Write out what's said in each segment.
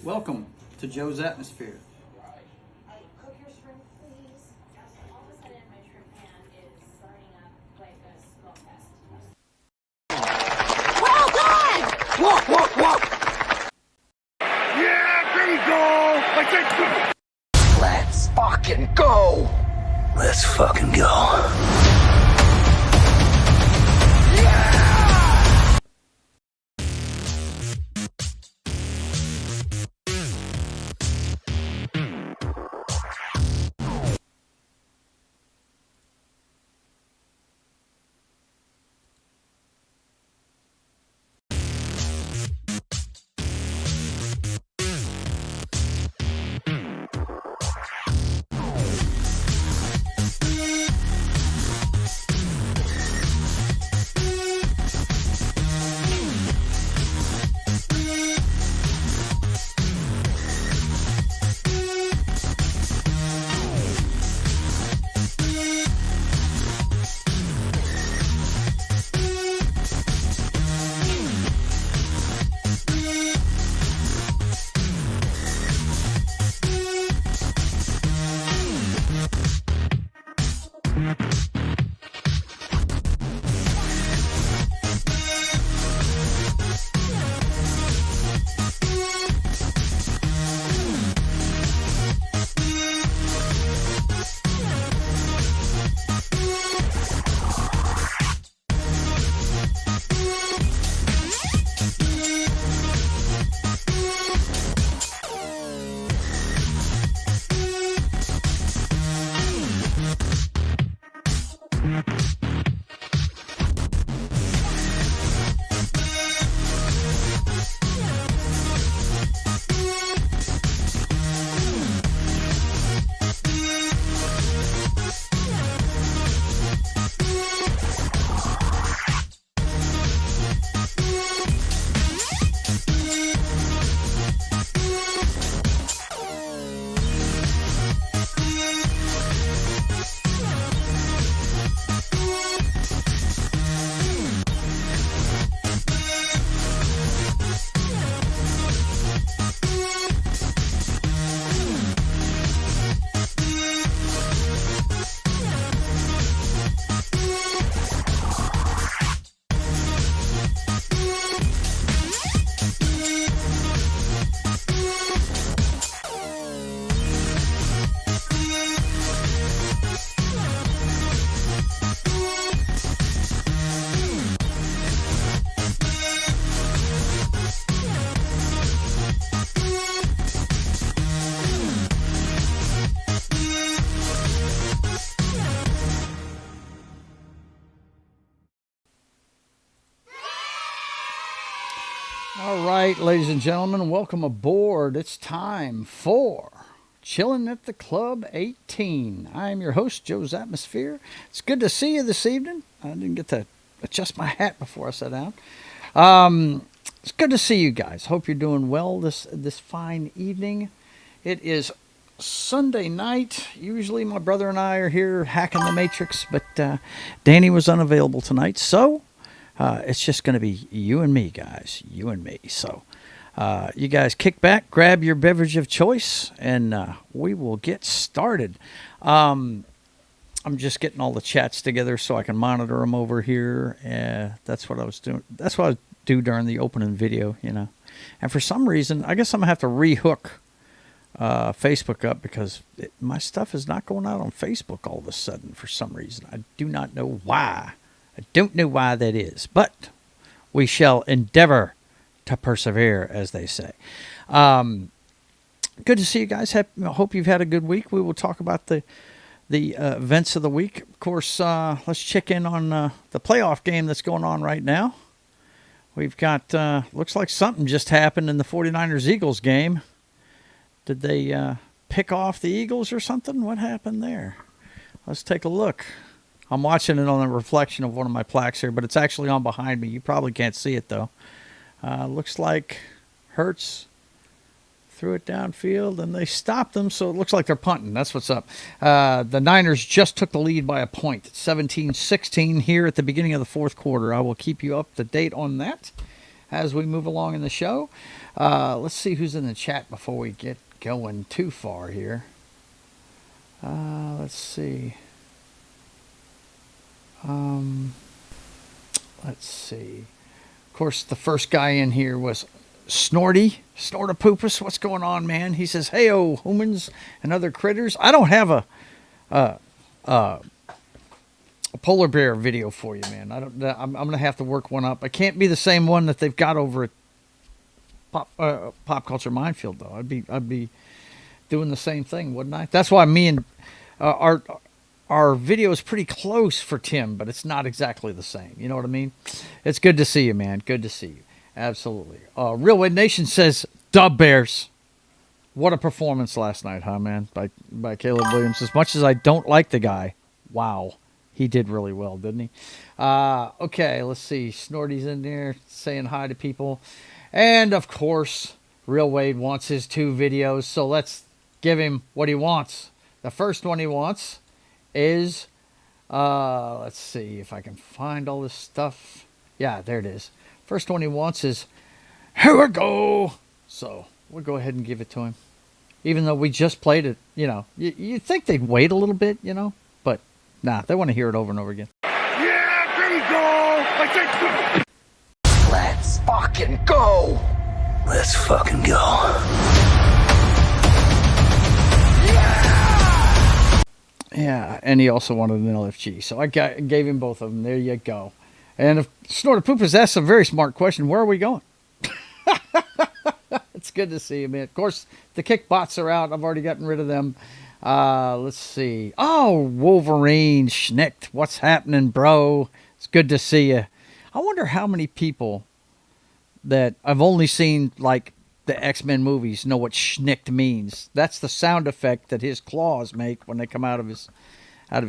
Welcome to Joe's Atmosphere. Cook your shrimp, please. All of a sudden, my shrimp pan is burning up like a smell test. Well done! Walk, walk, walk! Yeah, there you go! Like that. Let's fucking go! Let's fucking go. All right, ladies and gentlemen, welcome aboard. It's time for Chillin' at the Club 18. I am your host, Joe's Atmosphere. It's good to see you this evening. I didn't get to adjust my hat before I sat down. It's good to see you guys. Hope you're doing well this fine evening. It is Sunday night. Usually my brother and I are here hacking the Matrix, but Danny was unavailable tonight, so it's just going to be you and me, guys. You and me. So you guys kick back, grab your beverage of choice, and we will get started. I'm just getting all the chats together so I can monitor them over here. That's what I was doing. That's what I do during the opening video, you know. And for some reason, I guess I'm going to have to rehook Facebook up because my stuff is not going out on Facebook all of a sudden for some reason. I do not know why. I don't know why that is, but we shall endeavor to persevere, as they say. Good to see you guys. Hope you've had a good week. We will talk about the events of the week. Of course, let's check in on the playoff game that's going on right now. We've got, looks like something just happened in the 49ers-Eagles game. Did they pick off the Eagles or something? What happened there? Let's take a look. I'm watching it on the reflection of one of my plaques here, but it's actually on behind me. You probably can't see it, though. Looks like Hurts threw it downfield, and they stopped them, so it looks like they're punting. That's what's up. The Niners just took the lead by a point, 17-16 here at the beginning of the fourth quarter. I will keep you up to date on that as we move along in the show. Let's see who's in the chat before we get going too far here. Let's see. Let's see. Of course, the first guy in here was Snortapoopus. What's going on, man? He says, "Hey-o, humans and other critters." I don't have a polar bear video for you, man. I'm gonna have to work one up. It can't be the same one that they've got over at Pop Culture Minefield, though. I'd be doing the same thing, wouldn't I? That's why me and our video is pretty close for Tim, but it's not exactly the same. You know what I mean? It's good to see you, man. Good to see you. Absolutely. Real Wade Nation says, "Dub Bears." What a performance last night, huh, man? By Caleb Williams. As much as I don't like the guy, wow, he did really well, didn't he? Okay, let's see. Snorty's in there saying hi to people. And, of course, Real Wade wants his 2 videos, so let's give him what he wants. The first one he wants is, let's see if I can find all this stuff. Yeah, there it is. First one he wants is, "Here we go." So we'll go ahead and give it to him. Even though we just played it, you know, you'd think they'd wait a little bit, you know, but nah, they want to hear it over and over again. Yeah, there we go. I said, Let's fucking go! Let's fucking go. Yeah, and he also wanted an LFG, so I gave him both of them. There you go. And if Snortapoopers asked a very smart question, where are we going? It's good to see you, man. Of course, the kick bots are out. I've already gotten rid of them. Let's see. Oh, Wolverine, Schnicked. What's happening, bro? It's good to see you. I wonder how many people that I've only seen, like, the X-Men movies know what Schnicked means. That's the sound effect that his claws make when they come out of his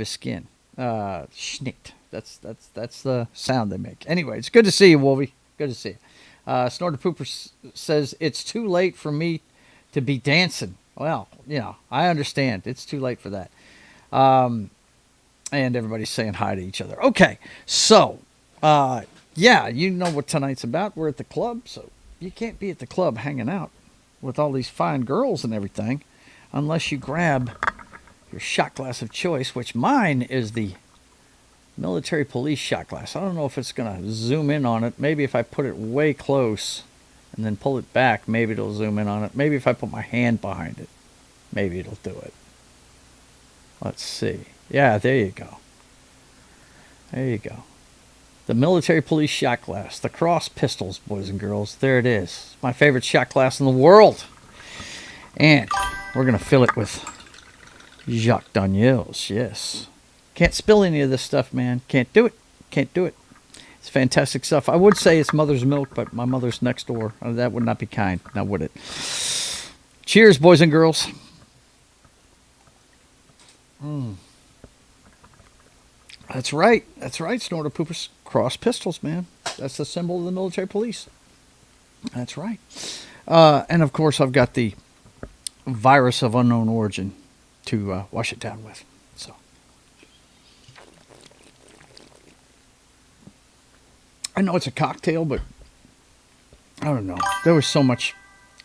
skin. Schnicked. That's the sound they make. Anyway, it's good to see you, Wolvie. Good to see you. Snortapooper says, "It's too late for me to be dancing." Well, you know, I understand. It's too late for that. And everybody's saying hi to each other. Okay, so, yeah, you know what tonight's about. We're at the club, so you can't be at the club hanging out with all these fine girls and everything unless you grab your shot glass of choice, which mine is the military police shot glass. I don't know if it's going to zoom in on it. Maybe if I put it way close and then pull it back, maybe it'll zoom in on it. Maybe if I put my hand behind it, maybe it'll do it. Let's see. Yeah, there you go. There you go. The military police shot glass. The cross pistols, boys and girls. There it is. My favorite shot glass in the world. And we're going to fill it with Jacques Daniels. Yes. Can't spill any of this stuff, man. Can't do it. Can't do it. It's fantastic stuff. I would say it's mother's milk, but my mother's next door. That would not be kind, now would it? Cheers, boys and girls. That's right. That's right, Snortapoopers. Cross pistols, man. That's the symbol of the military police. That's right. And, of course, I've got the virus of unknown origin to wash it down with. So, I know it's a cocktail, but I don't know. There was so much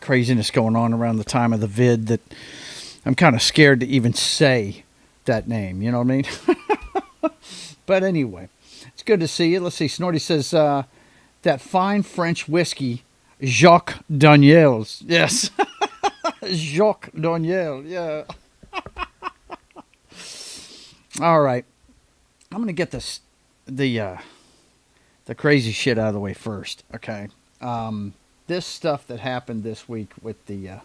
craziness going on around the time of the vid that I'm kind of scared to even say that name. You know what I mean? But anyway, it's good to see you. Let's see. Snorty says, that fine French whiskey, Jacques Daniels. Yes. Jacques Daniel. Yeah. All right. I'm going to get the crazy shit out of the way first. Okay. This stuff that happened this week with the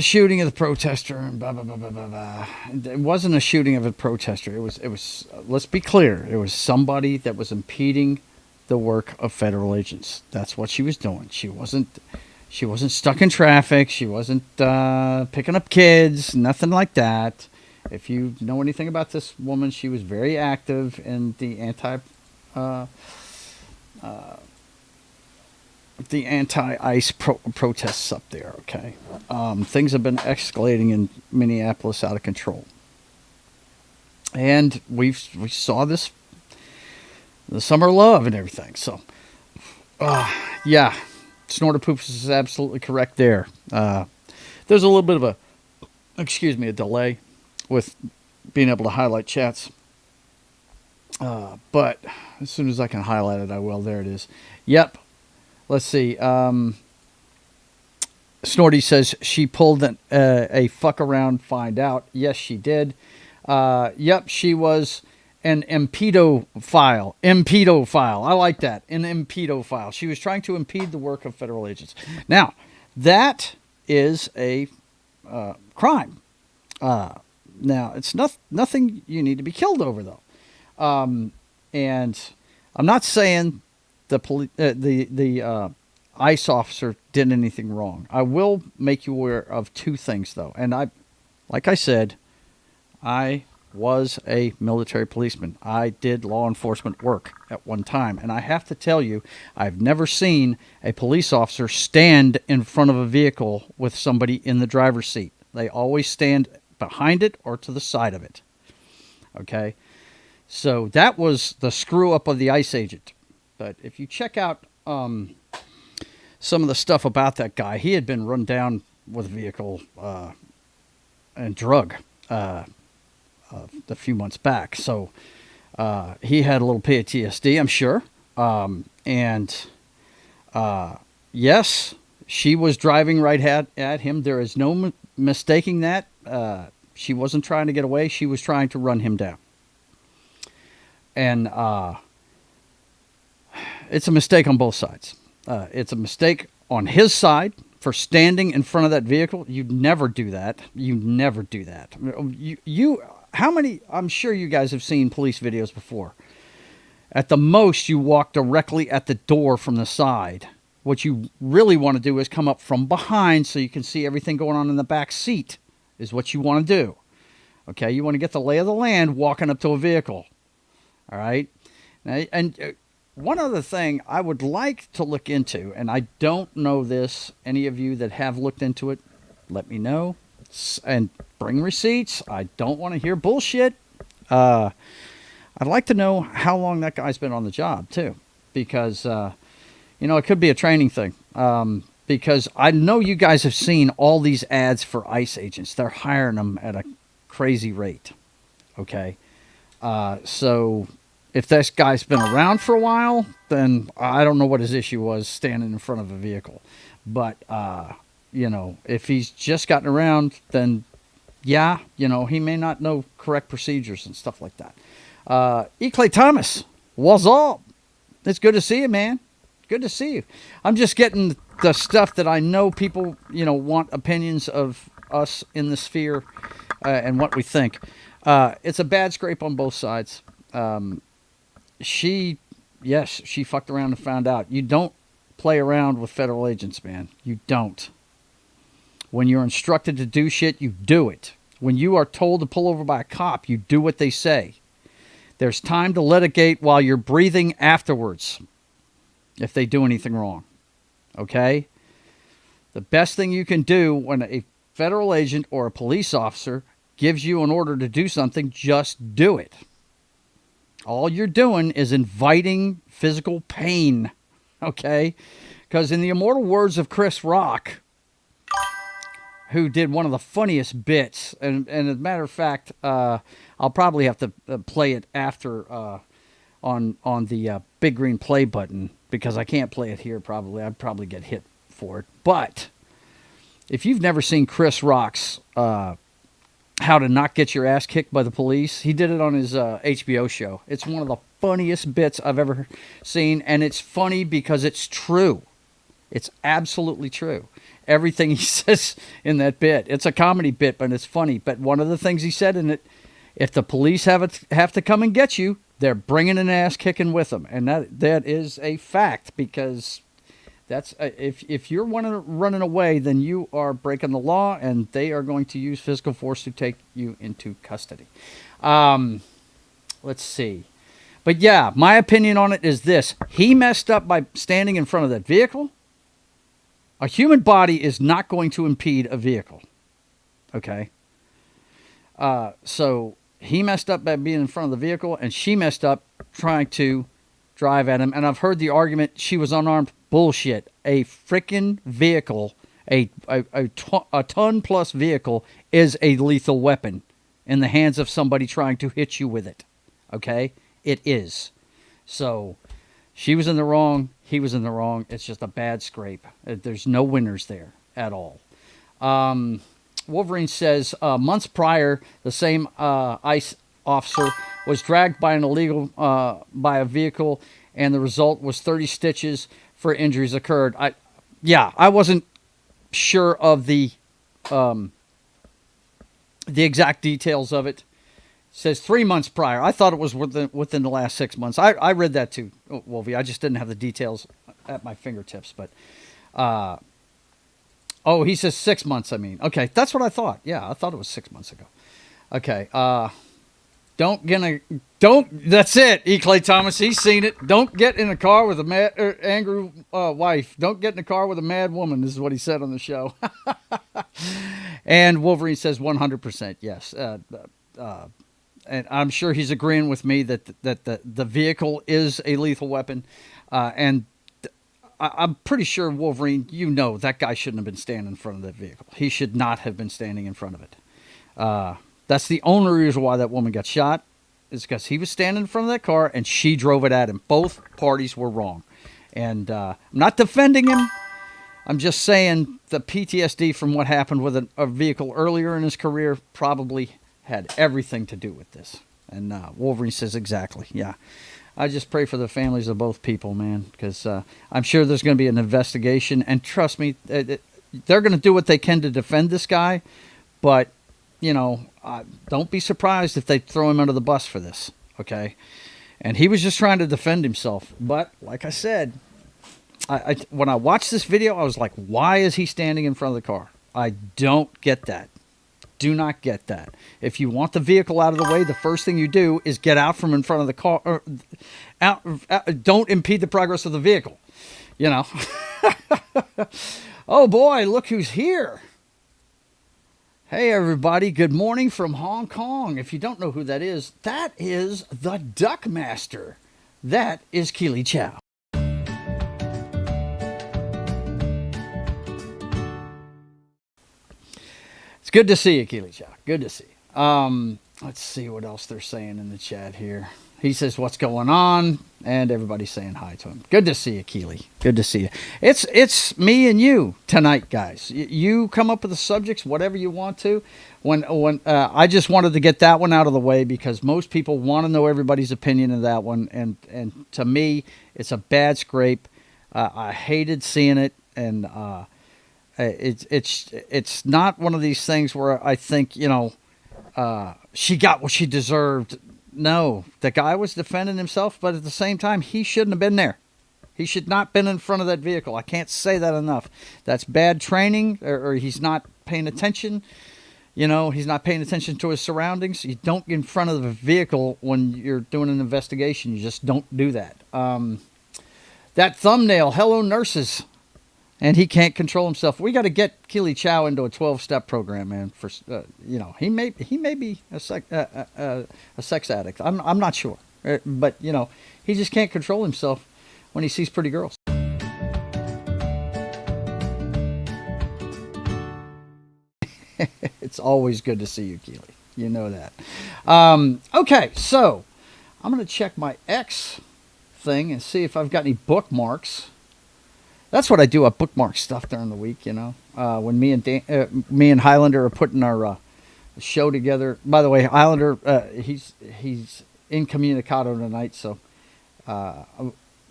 shooting of the protester and blah, blah, blah, blah, blah, blah. It wasn't a shooting of a protester. It was, let's be clear. It was somebody that was impeding the work of federal agents. That's what she was doing. She wasn't She wasn't stuck in traffic. She wasn't picking up kids, nothing like that. If you know anything about this woman, she was very active in the anti-ICE protests up there. Okay, things have been escalating in Minneapolis out of control, and we saw this, the summer love and everything. So, yeah, Snorter Poops is absolutely correct there. There's a little bit of a delay with being able to highlight chats. But as soon as I can highlight it, I will. There it is. Yep. Let's see. Snorty says she pulled a fuck around, find out. Yes, she did. Yep, she was an impedophile. I like that. An impedophile. She was trying to impede the work of federal agents. Now, that is a crime. Now, it's nothing you need to be killed over, though. And I'm not saying the ICE officer did anything wrong. I will make you aware of two things, though. And like I said, I was a military policeman. I did law enforcement work at one time. And I have to tell you, I've never seen a police officer stand in front of a vehicle with somebody in the driver's seat. They always stand behind it or to the side of it. Okay? So that was the screw up of the ICE agent. But if you check out some of the stuff about that guy, he had been run down with a vehicle and drug a few months back. So he had a little PTSD, I'm sure. Yes, she was driving right at him. There is no mistaking that. She wasn't trying to get away. She was trying to run him down. And it's a mistake on both sides. It's a mistake on his side for standing in front of that vehicle. You'd never do that. You never do that. How many, I'm sure you guys have seen police videos before. At the most, you walk directly at the door from the side. What you really want to do is come up from behind so you can see everything going on in the back seat is what you want to do. Okay, you want to get the lay of the land walking up to a vehicle. All right? And one other thing I would like to look into, and I don't know this, any of you that have looked into it, let me know. And bring receipts. I don't want to hear bullshit. I'd like to know how long that guy's been on the job, too. Because, it could be a training thing. Because I know you guys have seen all these ads for ICE agents. They're hiring them at a crazy rate. Okay? So if this guy's been around for a while, then I don't know what his issue was standing in front of a vehicle. But, if he's just gotten around, then, yeah, he may not know correct procedures and stuff like that. E. Clay Thomas, what's up? It's good to see you, man. Good to see you. I'm just getting the stuff that I know people, want opinions of us in the sphere and what we think. It's a bad scrape on both sides. She fucked around and found out. You don't play around with federal agents, man. You don't. When you're instructed to do shit, you do it. When you are told to pull over by a cop, you do what they say. There's time to litigate while you're breathing afterwards if they do anything wrong. Okay? The best thing you can do when a federal agent or a police officer gives you an order to do something, just do it. All you're doing is inviting physical pain. Okay? Because in the immortal words of Chris Rock, who did one of the funniest bits, and as a matter of fact, I'll probably have to play it after on the big green play button, because I can't play it here probably. I'd probably get hit for it. But if you've never seen Chris Rock's How to Not Get Your Ass Kicked by the Police, he did it on his HBO show. It's one of the funniest bits I've ever seen, and it's funny because it's true. It's absolutely true. Everything he says in that bit. It's a comedy bit, but it's funny. But one of the things he said in it, if the police have to come and get you, they're bringing an ass kicking with them. And that is a fact, because That's if you're running away, then you are breaking the law, and they are going to use physical force to take you into custody. Let's see. But yeah, my opinion on it is this. He messed up by standing in front of that vehicle. A human body is not going to impede a vehicle. Okay? So he messed up by being in front of the vehicle, and she messed up trying to drive at him. And I've heard the argument she was unarmed. Bullshit. A freaking vehicle, a ton plus vehicle is a lethal weapon in the hands of somebody trying to hit you with it. Okay? It is. So she was in the wrong. He was in the wrong. It's just a bad scrape. There's no winners there at all. Wolverine says months prior, the same ICE officer was dragged by an illegal by a vehicle, and the result was 30 stitches for injuries occurred. I wasn't sure of the exact details of it. It says 3 months prior. I thought it was within the last 6 months. I read that too, Wolvie. I just didn't have the details at my fingertips. But he says 6 months. I mean, okay, that's what I thought. Yeah, I thought it was 6 months ago. Okay. That's it. E. Clay Thomas, he's seen it. Don't get in a car with a angry wife. Don't get in a car with a mad woman. This is what he said on the show. And Wolverine says 100% yes. And I'm sure he's agreeing with me that the vehicle is a lethal weapon. And I'm pretty sure, Wolverine, you know that guy shouldn't have been standing in front of that vehicle. He should not have been standing in front of it. That's the only reason why that woman got shot, is because he was standing in front of that car and she drove it at him. Both parties were wrong. And I'm not defending him. I'm just saying the PTSD from what happened with a vehicle earlier in his career probably had everything to do with this. And Wolverine says exactly. Yeah. I just pray for the families of both people, man, because I'm sure there's going to be an investigation. And trust me, they're going to do what they can to defend this guy. But, you know, don't be surprised if they throw him under the bus for this, okay? And he was just trying to defend himself. But, like I said, when I watched this video, I was like, why is he standing in front of the car? I don't get that. Do not get that. If you want the vehicle out of the way, the first thing you do is get out from in front of the car. Don't impede the progress of the vehicle. You know. Oh, boy, look who's here. Hey, everybody. Good morning from Hong Kong. If you don't know who that is the Duck Master. That is Keely Chow. It's good to see you, Keely Chow. Good to see you. Let's see what else they're saying in the chat here. He says, what's going on? And everybody's saying hi to him. Good to see you, Keely. Good to see you. It's me and you tonight, guys. You come up with the subjects, whatever you want to. When I just wanted to get that one out of the way because most people want to know everybody's opinion of that one. And to me, it's a bad scrape. I hated seeing it. And it's not one of these things where I think, you know, she got what she deserved. No, the guy was defending himself, but at the same time, he shouldn't have been there. He should not have been in front of that vehicle. I can't say that enough. That's bad training, or he's not paying attention. You know, he's not paying attention to his surroundings. You don't get in front of the vehicle when you're doing an investigation. You just don't do that. That thumbnail, hello nurses. And he can't control himself. We got to get Keely Chow into a 12-step program, man. For you know, he may be a sex addict. I'm not sure, but you know, he just can't control himself when he sees pretty girls. It's always good to see you, Keely. You know that. Okay, so I'm gonna check my X thing and see if I've got any bookmarks. That's what I do. I bookmark stuff during the week, you know. When me and Highlander are putting our show together. By the way, Highlander, he's incommunicado tonight, so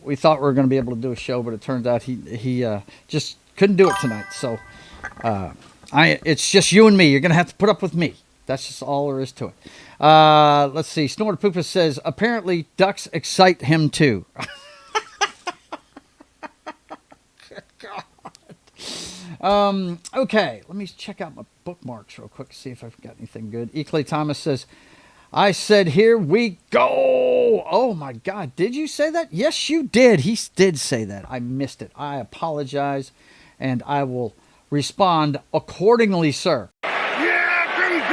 we thought we were going to be able to do a show, but it turns out he just couldn't do it tonight. So it's just you and me. You're going to have to put up with me. That's just all there is to it. Let's see. Snorted Poopa says apparently ducks excite him too. Okay, let me check out my bookmarks real quick, see if I've got anything good. E. Clay Thomas says, I said, here we go. Oh, my God. Did you say that? Yes, you did. He did say that. I missed it. I apologize, and I will respond accordingly, sir. Yeah, there we go.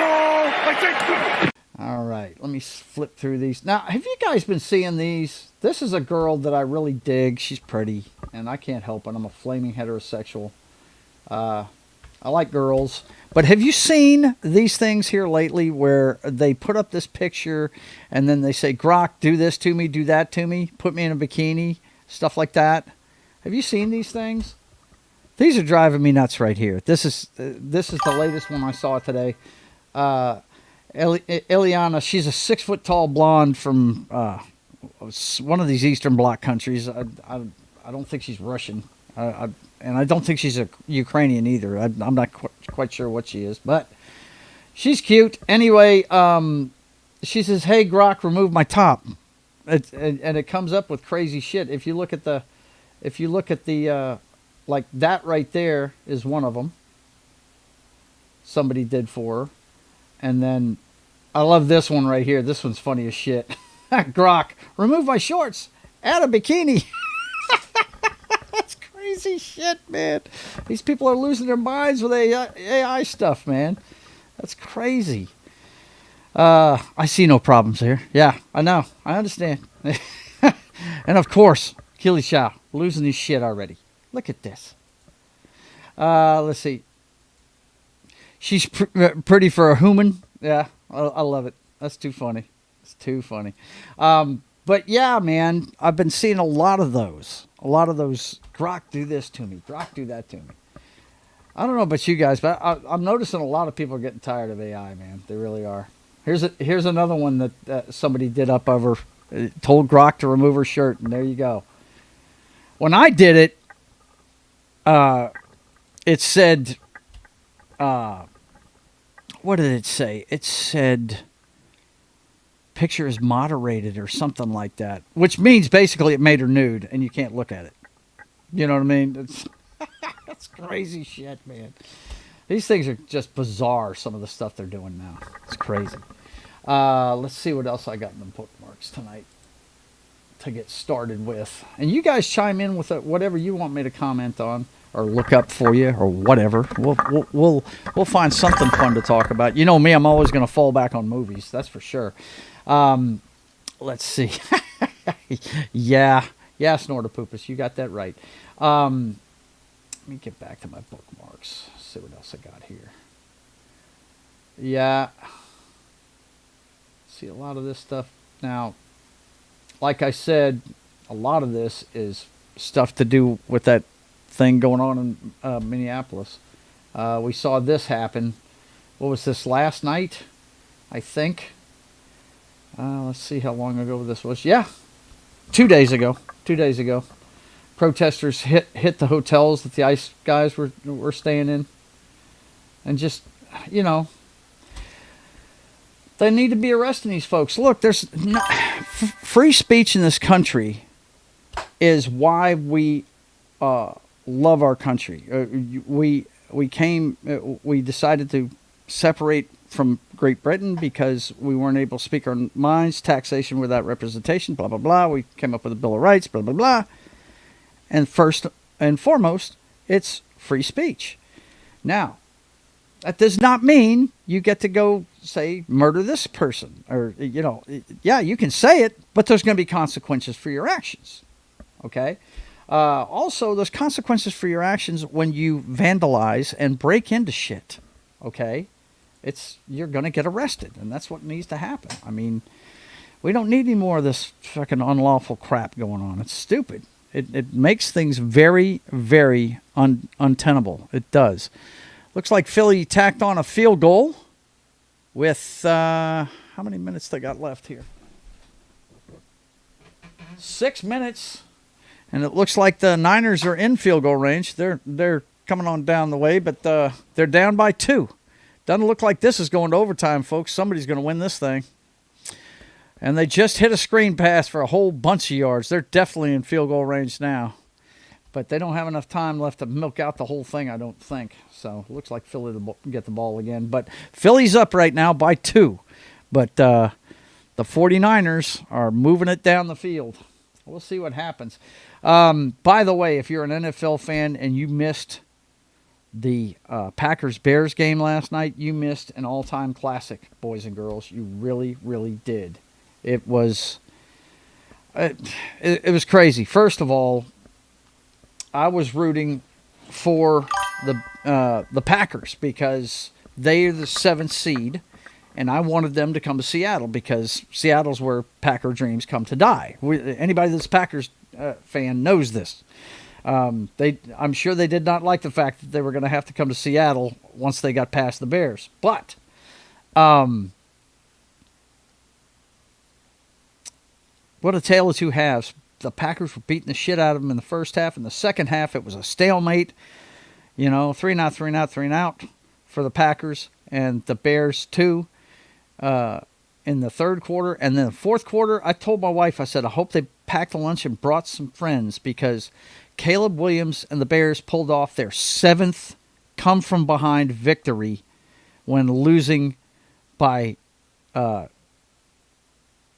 I said, All right, let me flip through these. Now, have you guys been seeing these? This is a girl that I really dig. She's pretty, and I can't help it. I'm a flaming heterosexual. I like girls. But have you seen these things here lately where they put up this picture and then they say, Grok, do this to me, do that to me, put me in a bikini, stuff like that? Have you seen these things? These are driving me nuts right here. This is the latest one I saw today. Eliana, she's a 6 foot tall blonde from one of these Eastern Bloc countries. I don't think she's Russian. And I don't think she's a Ukrainian either. I'm not quite sure what she is, but she's cute. Anyway, she says, "Hey, Grok, remove my top," and it comes up with crazy shit. If you look at the, like that right there is one of them. Somebody did for her, and then I love this one right here. This one's funny as shit. Grok, remove my shorts. Add a bikini. That's crazy shit, man. These people are losing their minds with AI stuff, man. That's crazy. I see no problems here. Yeah, I know. I understand. And of course, Keely Shaw losing his shit already. Look at this. Let's see. She's pretty for a human. Yeah, I love it. That's too funny. It's too funny. But yeah, man, I've been seeing a lot of those. Grok, do this to me. Grok, do that to me. I don't know about you guys, but I'm noticing a lot of people are getting tired of AI, man. They really are. Here's another one that somebody did up over, told Grok to remove her shirt, and there you go. When I did it, it said, what did it say? It said, picture is moderated or something like that, which means basically it made her nude and you can't look at it. You know what I mean? That's crazy shit, man. These things are just bizarre, some of the stuff they're doing now. It's crazy. Let's see what else I got in the bookmarks tonight to get started with. And you guys chime in with whatever you want me to comment on or look up for you or whatever. We'll find something fun to talk about. You know me, I'm always going to fall back on movies. That's for sure. Let's see. Yeah, Snortapoopus, you got that right. Let me get back to my bookmarks. See what else I got here. Yeah. See a lot of this stuff. Now, like I said, a lot of this is stuff to do with that thing going on in Minneapolis. We saw this happen. What was this, last night? I think. Let's see how long ago this was. Yeah, 2 days ago. 2 days ago. Protesters hit the hotels that the ICE guys were staying in. And just, you know, they need to be arresting these folks. Look, there's free speech in this country is why we love our country. We decided to separate from Great Britain because we weren't able to speak our minds, taxation without representation, blah, blah, blah. We came up with a Bill of Rights, blah, blah, blah. And first and foremost, it's free speech. Now, that does not mean you get to go say, murder this person. Or, you know, yeah, you can say it, but there's going to be consequences for your actions. Okay? Also, there's consequences for your actions when you vandalize and break into shit. Okay? You're going to get arrested, and that's what needs to happen. I mean, we don't need any more of this fucking unlawful crap going on. It's stupid. It makes things very, very untenable. It does. Looks like Philly tacked on a field goal with, how many minutes they got left here? 6 minutes. And it looks like the Niners are in field goal range. They're coming on down the way, but they're down by 2. Doesn't look like this is going to overtime, folks. Somebody's going to win this thing. And they just hit a screen pass for a whole bunch of yards. They're definitely in field goal range now. But they don't have enough time left to milk out the whole thing, I don't think. So it looks like Philly will get the ball again. But Philly's up right now by 2. But the 49ers are moving it down the field. We'll see what happens. By the way, if you're an NFL fan and you missed the Packers-Bears game last night, you missed an all-time classic, boys and girls. You really, really did. It was it was crazy. First of all, I was rooting for the Packers because they are the 7th seed, and I wanted them to come to Seattle because Seattle's where Packer dreams come to die. Anybody that's a Packers fan knows this. I'm sure they did not like the fact that they were going to have to come to Seattle once they got past the Bears. But what a tale of two halves. The Packers were beating the shit out of them in the first half. In the second half, it was a stalemate. 3-0, 3-0, 3-out for the Packers, and the Bears 2 in the third quarter. And then the fourth quarter, I told my wife, I said, I hope they packed a lunch and brought some friends because Caleb Williams and the Bears pulled off their 7th come-from-behind victory when losing by a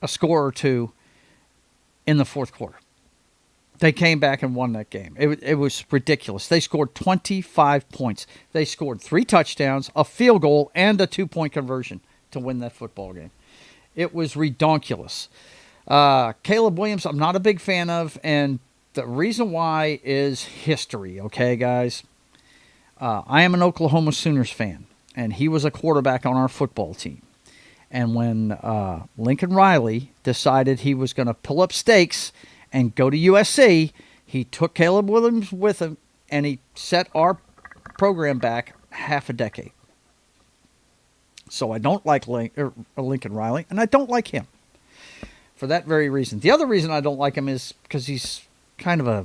score or 2 in the fourth quarter. They came back and won that game. It was ridiculous. They scored 25 points. They scored 3 touchdowns, a field goal, and a 2-point conversion to win that football game. It was redonkulous. Caleb Williams, I'm not a big fan of, and the reason why is history, okay, guys? I am an Oklahoma Sooners fan, and he was a quarterback on our football team. And when Lincoln Riley decided he was going to pull up stakes and go to USC, he took Caleb Williams with him, and he set our program back half a decade. So I don't like Lincoln Riley, and I don't like him for that very reason. The other reason I don't like him is because he's kind of a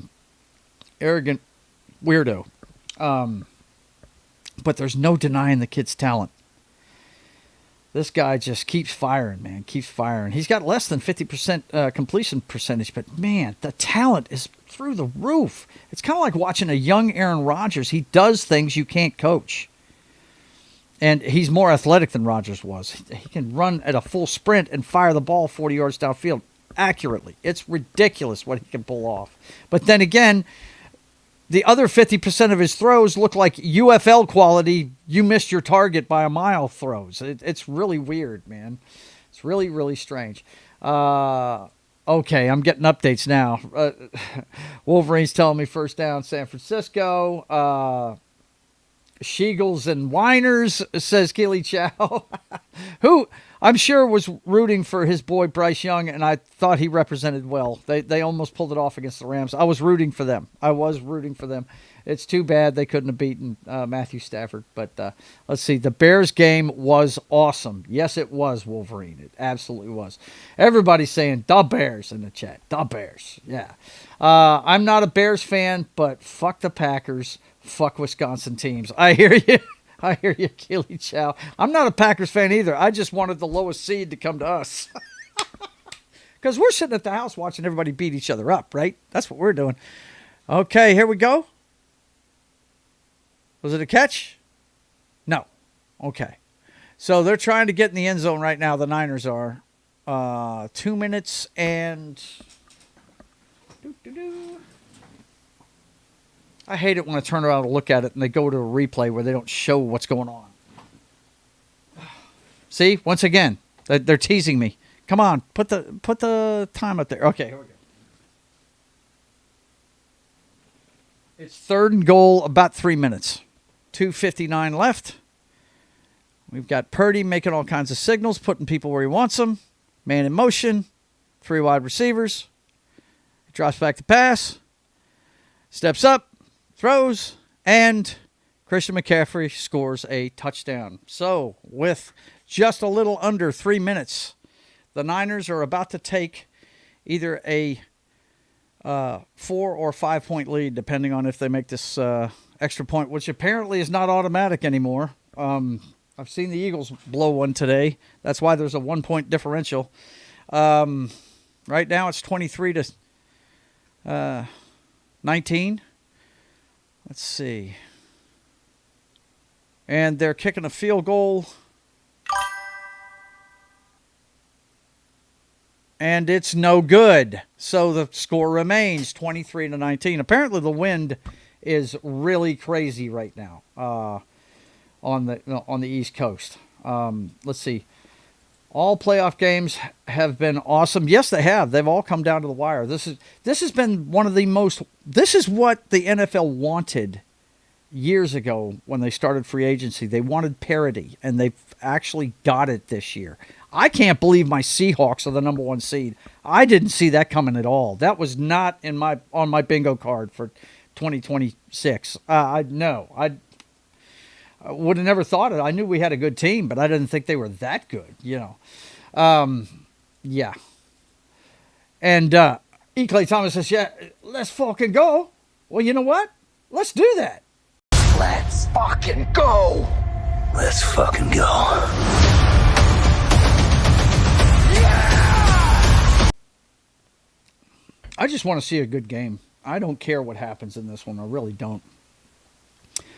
arrogant weirdo. But there's no denying the kid's talent. This guy just keeps firing, man. Keeps firing. He's got less than 50% completion percentage, but, man, the talent is through the roof. It's kind of like watching a young Aaron Rodgers. He does things you can't coach. And he's more athletic than Rodgers was. He can run at a full sprint and fire the ball 40 yards downfield accurately. It's ridiculous what he can pull off. But then again, the other 50% of his throws look like UFL quality, you missed your target by a mile throws. It's really weird, man. It's really, really strange. Okay, I'm getting updates now. Wolverine's telling me first down San Francisco. Sheagles and Whiners, says Keely Chow, who I'm sure was rooting for his boy Bryce Young, and I thought he represented well. They almost pulled it off against the Rams. I was rooting for them. It's too bad they couldn't have beaten Matthew Stafford. But let's see. The Bears game was awesome. Yes, it was, Wolverine. It absolutely was. Everybody's saying the Bears in the chat. The Bears. Yeah. I'm not a Bears fan, but fuck the Packers. Fuck Wisconsin teams. I hear you. I hear you, Keely Chow. I'm not a Packers fan either. I just wanted the lowest seed to come to us. Because we're sitting at the house watching everybody beat each other up, right? That's what we're doing. Okay, here we go. Was it a catch? No. Okay. So they're trying to get in the end zone right now. The Niners are. 2 minutes and... I hate it when I turn around to look at it and they go to a replay where they don't show what's going on. See, once again, they're teasing me. Come on, put the time up there. Okay, here we go. It's 3rd and goal, about 3 minutes. 2:59 left. We've got Purdy making all kinds of signals, putting people where he wants them. Man in motion. 3 wide receivers. He drops back to pass. Steps up. Throws, and Christian McCaffrey scores a touchdown. So, with just a little under 3 minutes, the Niners are about to take either a 4 or 5 point lead, depending on if they make this extra point, which apparently is not automatic anymore. I've seen the Eagles blow one today. That's why there's a 1 point differential. Right now, it's 23-19. Let's see. And they're kicking a field goal. And it's no good. So the score remains 23-19. Apparently the wind is really crazy right now on the East Coast. Let's see. All playoff games have been awesome. Yes, they have. They've all come down to the wire. This has been one of the most. This is what the NFL wanted years ago when they started free agency. They wanted parity, and they've actually got it this year. I can't believe my Seahawks are the number 1 seed. I didn't see that coming at all. That was not on my bingo card for 2026. I would have never thought it. I knew we had a good team, but I didn't think they were that good, Yeah. And E. Clay Thomas says, yeah, let's fucking go. Well, you know what? Let's do that. Let's fucking go. Let's fucking go. I just want to see a good game. I don't care what happens in this one. I really don't.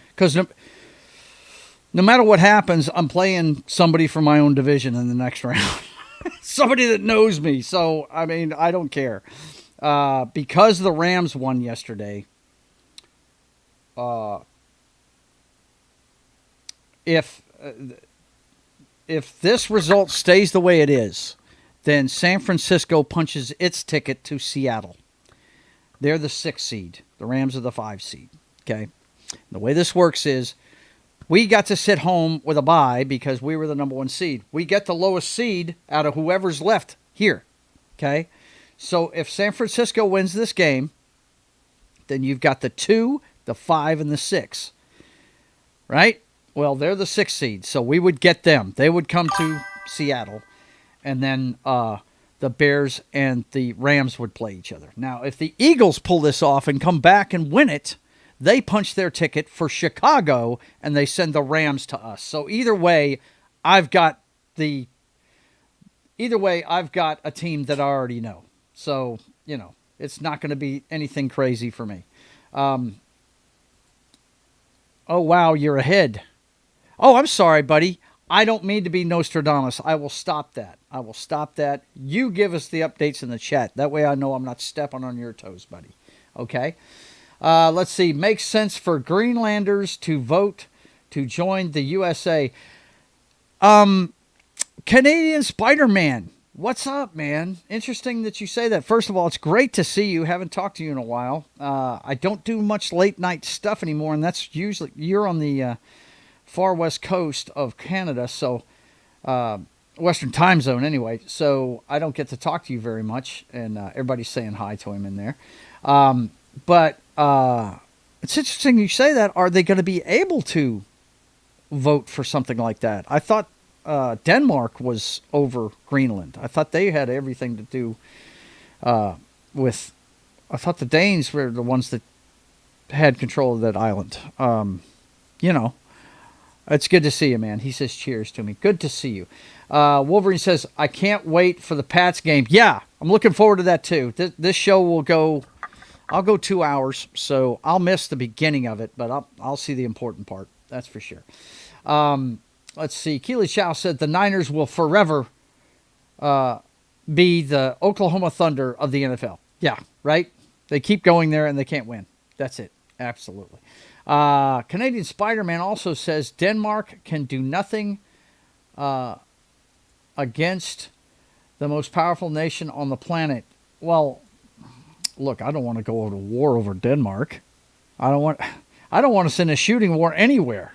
Because no matter what happens, I'm playing somebody from my own division in the next round. Somebody that knows me. So, I mean, I don't care. Because the Rams won yesterday, if this result stays the way it is, then San Francisco punches its ticket to Seattle. They're the 6th seed. The Rams are the 5 seed. Okay? The way this works is we got to sit home with a bye because we were the number 1 seed. We get the lowest seed out of whoever's left here. Okay? So if San Francisco wins this game, then you've got the 2, the 5, and the 6. Right? Well, they're the 6th seed, so we would get them. They would come to Seattle, and then the Bears and the Rams would play each other. Now, if the Eagles pull this off and come back and win it, they punch their ticket for Chicago, and they send the Rams to us. So either way, I've got a team that I already know. So, it's not going to be anything crazy for me. Oh, wow, you're ahead. Oh, I'm sorry, buddy. I don't mean to be Nostradamus. I will stop that. You give us the updates in the chat. That way I know I'm not stepping on your toes, buddy. Okay? Let's see. Makes sense for Greenlanders to vote to join the USA. Canadian Spider-Man. What's up, man? Interesting that you say that. First of all, it's great to see you. Haven't talked to you in a while. I don't do much late night stuff anymore, and that's usually you're on the far west coast of Canada, so Western time zone anyway. So I don't get to talk to you very much, and everybody's saying hi to him in there. But it's interesting you say that. Are they going to be able to vote for something like that? I thought Denmark was over Greenland. I thought they had everything to do with. I thought the Danes were the ones that had control of that island. It's good to see you, man. He says cheers to me. Good to see you. Wolverine says, I can't wait for the Pats game. Yeah, I'm looking forward to that too. This show will go. I'll go 2 hours, so I'll miss the beginning of it, but I'll see the important part. That's for sure. Let's see. Keely Chow said the Niners will forever be the Oklahoma Thunder of the NFL. Yeah, right? They keep going there and they can't win. That's it. Absolutely. Canadian Spider-Man also says Denmark can do nothing against the most powerful nation on the planet. Well, look, I don't want to go to war over Denmark. I don't want to send a shooting war anywhere.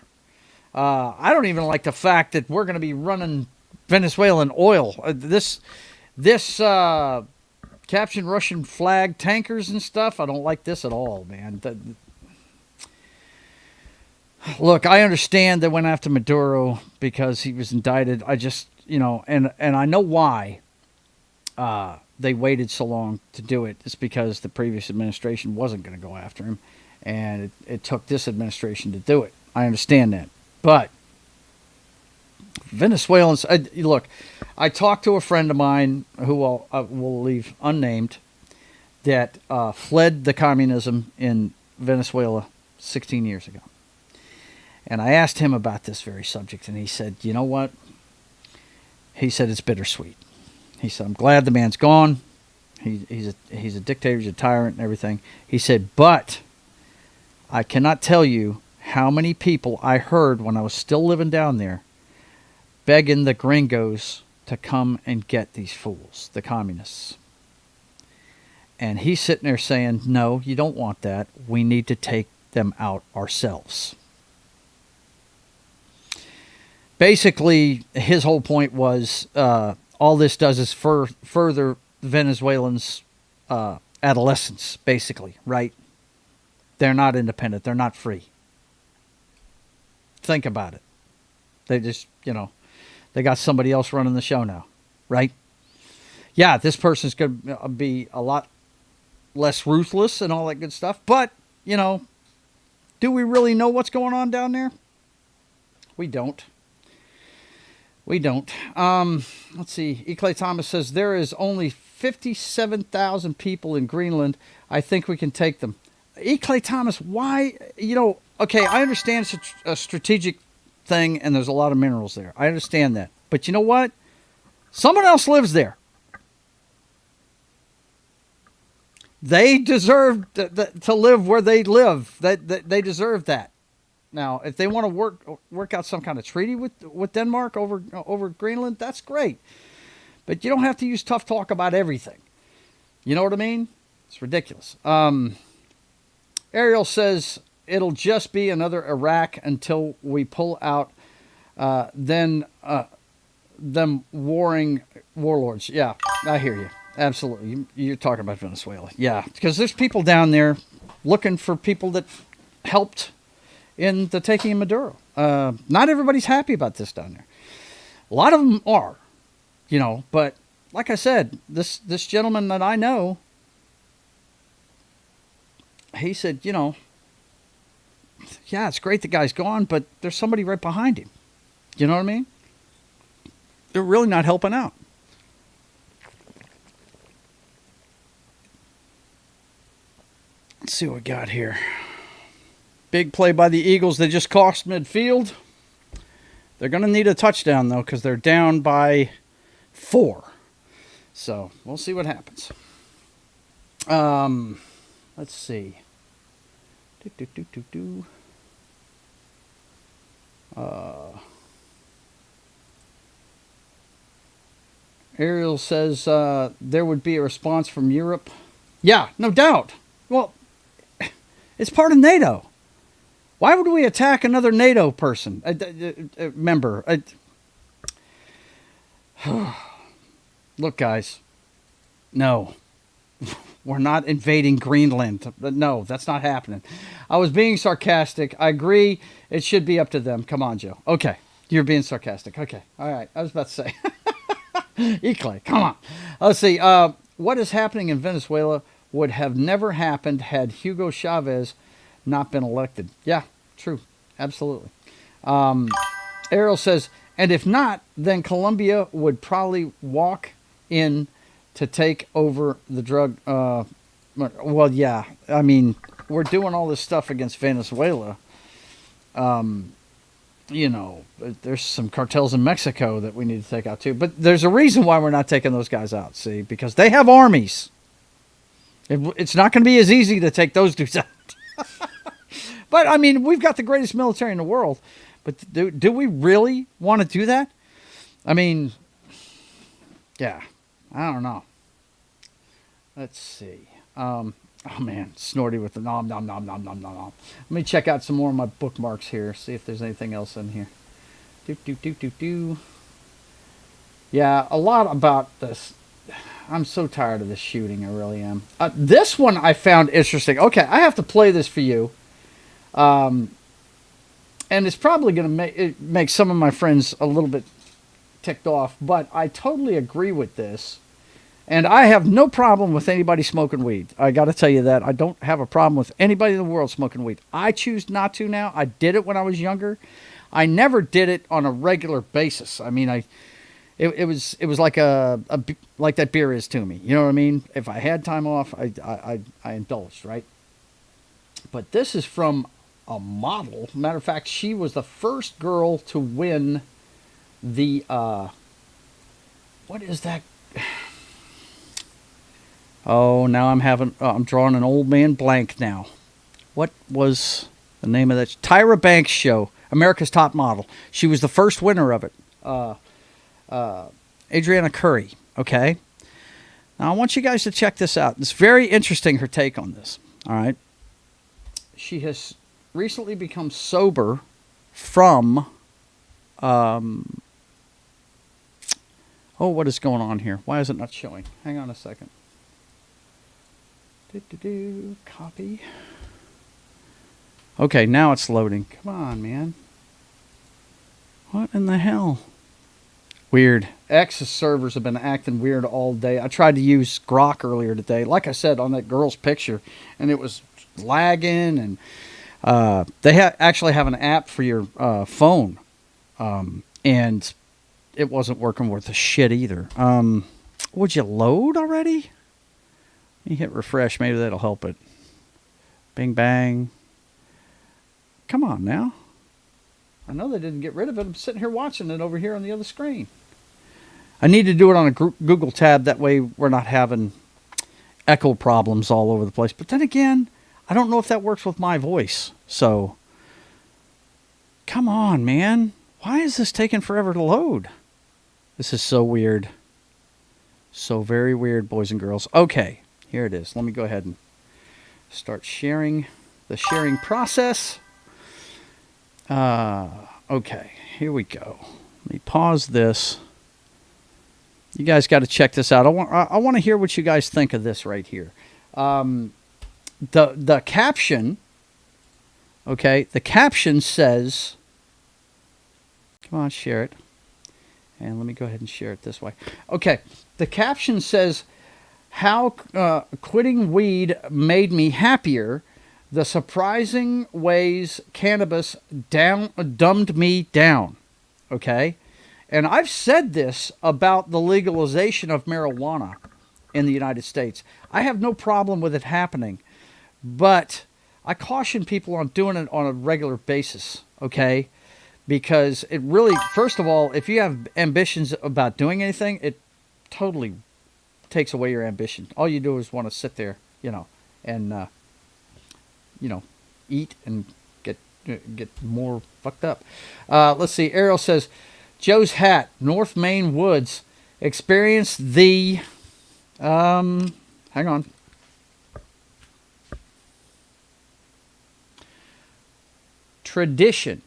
I don't even like the fact that we're going to be running Venezuelan oil. This caption Russian flag tankers and stuff. I don't like this at all, man. Look, I understand they went after Maduro because he was indicted. I just, and I know why they waited so long to do it. It's because the previous administration wasn't going to go after him, and it took this administration to do it. I understand that. But Venezuelans, look, I talked to a friend of mine who will leave unnamed that fled the communism in Venezuela 16 years ago. And I asked him about this very subject, and he said, you know what? He said, it's bittersweet. He said, I'm glad the man's gone. He's a dictator, he's a tyrant and everything. He said, but I cannot tell you how many people I heard when I was still living down there begging the gringos to come and get these fools, the communists. And he's sitting there saying, no, you don't want that. We need to take them out ourselves. Basically, his whole point was all this does is further Venezuelans' adolescence, basically, right? They're not independent. They're not free. Think about it. They just, they got somebody else running the show now, right? Yeah, this person's going to be a lot less ruthless and all that good stuff. But, do we really know what's going on down there? We don't. We don't. Let's see. E. Clay Thomas says, there is only 57,000 people in Greenland. I think we can take them. E. Clay Thomas, why? Okay, I understand it's a strategic thing and there's a lot of minerals there. I understand that. But you know what? Someone else lives there. They deserve to live where they live. They deserve that. Now, if they want to work out some kind of treaty with Denmark over Greenland, that's great. But you don't have to use tough talk about everything. You know what I mean? It's ridiculous. Ariel says it'll just be another Iraq until we pull out them warring warlords. Yeah, I hear you. Absolutely. You're talking about Venezuela. Yeah, because there's people down there looking for people that helped in the taking of Maduro. Not everybody's happy about this down there. A lot of them are, but like I said, this gentleman that I know, he said, yeah, it's great the guy's gone, but there's somebody right behind him. You know what I mean? They're really not helping out. Let's see what we got here. Big play by the Eagles. They just crossed midfield. They're going to need a touchdown, though, because they're down by 4. So, we'll see what happens. Let's see. Ariel says there would be a response from Europe. Yeah, no doubt. Well, it's part of NATO. Why would we attack another NATO person, member? Look, guys, no, we're not invading Greenland. No, that's not happening. I was being sarcastic. I agree. It should be up to them. Come on, Joe. Okay, you're being sarcastic. Okay, all right. I was about to say, E-Clay, come on. Let's see. What is happening in Venezuela would have never happened had Hugo Chavez not been elected. Yeah, true. Absolutely. Errol says, and if not, then Colombia would probably walk in to take over the drug. Well, yeah. I mean, we're doing all this stuff against Venezuela. There's some cartels in Mexico that we need to take out too. But there's a reason why we're not taking those guys out, see? Because they have armies. It's not going to be as easy to take those dudes out. But, I mean, we've got the greatest military in the world. But do we really want to do that? I mean, yeah, I don't know. Let's see. Oh, man, Snorty with the nom, nom, nom, nom, nom, nom, nom. Let me check out some more of my bookmarks here, see if there's anything else in here. Yeah, a lot about this. I'm so tired of this shooting, I really am. This one I found interesting. Okay, I have to play this for you. And it's probably going to make some of my friends a little bit ticked off, but I totally agree with this. And I have no problem with anybody smoking weed. I got to tell you that. I don't have a problem with anybody in the world smoking weed. I choose not to now. I did it when I was younger. I never did it on a regular basis. I mean, it was like like that beer is to me. You know what I mean? If I had time off, I indulged, right? But this is from a model. Matter of fact, she was the first girl to win the what is that? Oh, now I'm drawing an old man blank now. What was the name of that? Tyra Banks show, America's Top Model. She was the first winner of it. Adriana Curry. Okay. Now I want you guys to check this out. It's very interesting, her take on this. All right. She has recently become sober from what is going on here? Why is it not showing? Hang on a second. Copy. Okay, now it's loading. Come on, man. What in the hell? Weird. X's servers have been acting weird all day. I tried to use Grok earlier today, like I said, on that girl's picture, and it was lagging. And they actually have an app for your phone, and it wasn't working worth a shit either. Would you load already? Let me hit refresh. Maybe that'll help it. Bing, bang. Come on now. I know they didn't get rid of it. I'm sitting here watching it over here on the other screen. I need to do it on a Google tab. That way we're not having echo problems all over the place. But then again, I don't know if that works with my voice. So, come on, man. Why is this taking forever to load? This is so weird. So very weird, boys and girls. Okay, here it is. Let me go ahead and start sharing the sharing process. Okay, here we go. Let me pause this. You guys got to check this out. I want to hear what you guys think of this right here. The caption, okay, the caption says, come on, share it. And let me go ahead and share it this way. Okay, the caption says, how quitting weed made me happier. The surprising ways cannabis dumbed me down. Okay? And I've said this about the legalization of marijuana in the United States. I have no problem with it happening, but I caution people on doing it on a regular basis, okay? Because it really, first of all, if you have ambitions about doing anything, it totally takes away your ambition. All you do is want to sit there, and eat and get more fucked up. Let's see. Ariel says, Joe's hat, North Maine Woods, experienced the, hang on. Tradition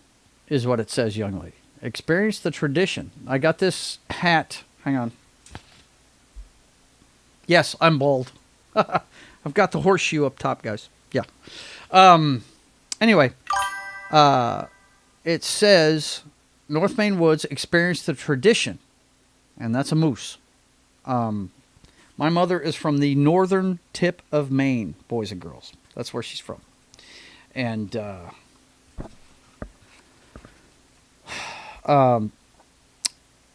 is what it says, young lady. Experience the tradition. I got this hat. Hang on. Yes, I'm bald. I've got the horseshoe up top, guys. Yeah. Anyway, it says North Maine Woods experienced the tradition, and that's a moose. My mother is from the northern tip of Maine, boys and girls. That's where she's from. And one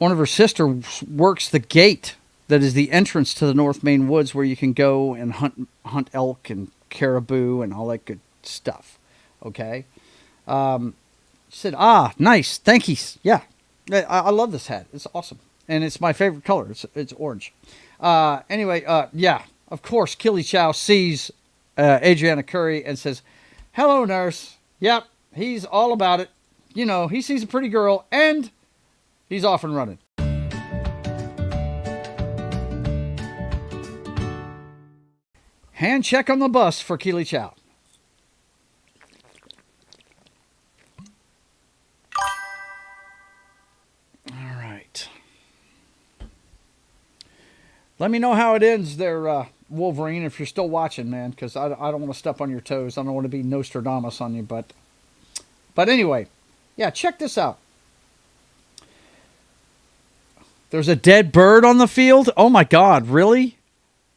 of her sisters works the gate that is the entrance to the North Maine Woods, where you can go and hunt elk and caribou and all that good stuff. Okay. She said, nice. Thank you. Yeah. I love this hat. It's awesome. And it's my favorite color. It's orange. Anyway, yeah, of course, Killy Chow sees Adriana Curry and says, hello, nurse. Yep. He's all about it. He sees a pretty girl and he's off and running. Hand check on the bus for Keely Chow. All right. Let me know how it ends there, Wolverine, if you're still watching, man, because I don't want to step on your toes. I don't want to be Nostradamus on you, but anyway, yeah, check this out. There's a dead bird on the field? Oh, my God, really?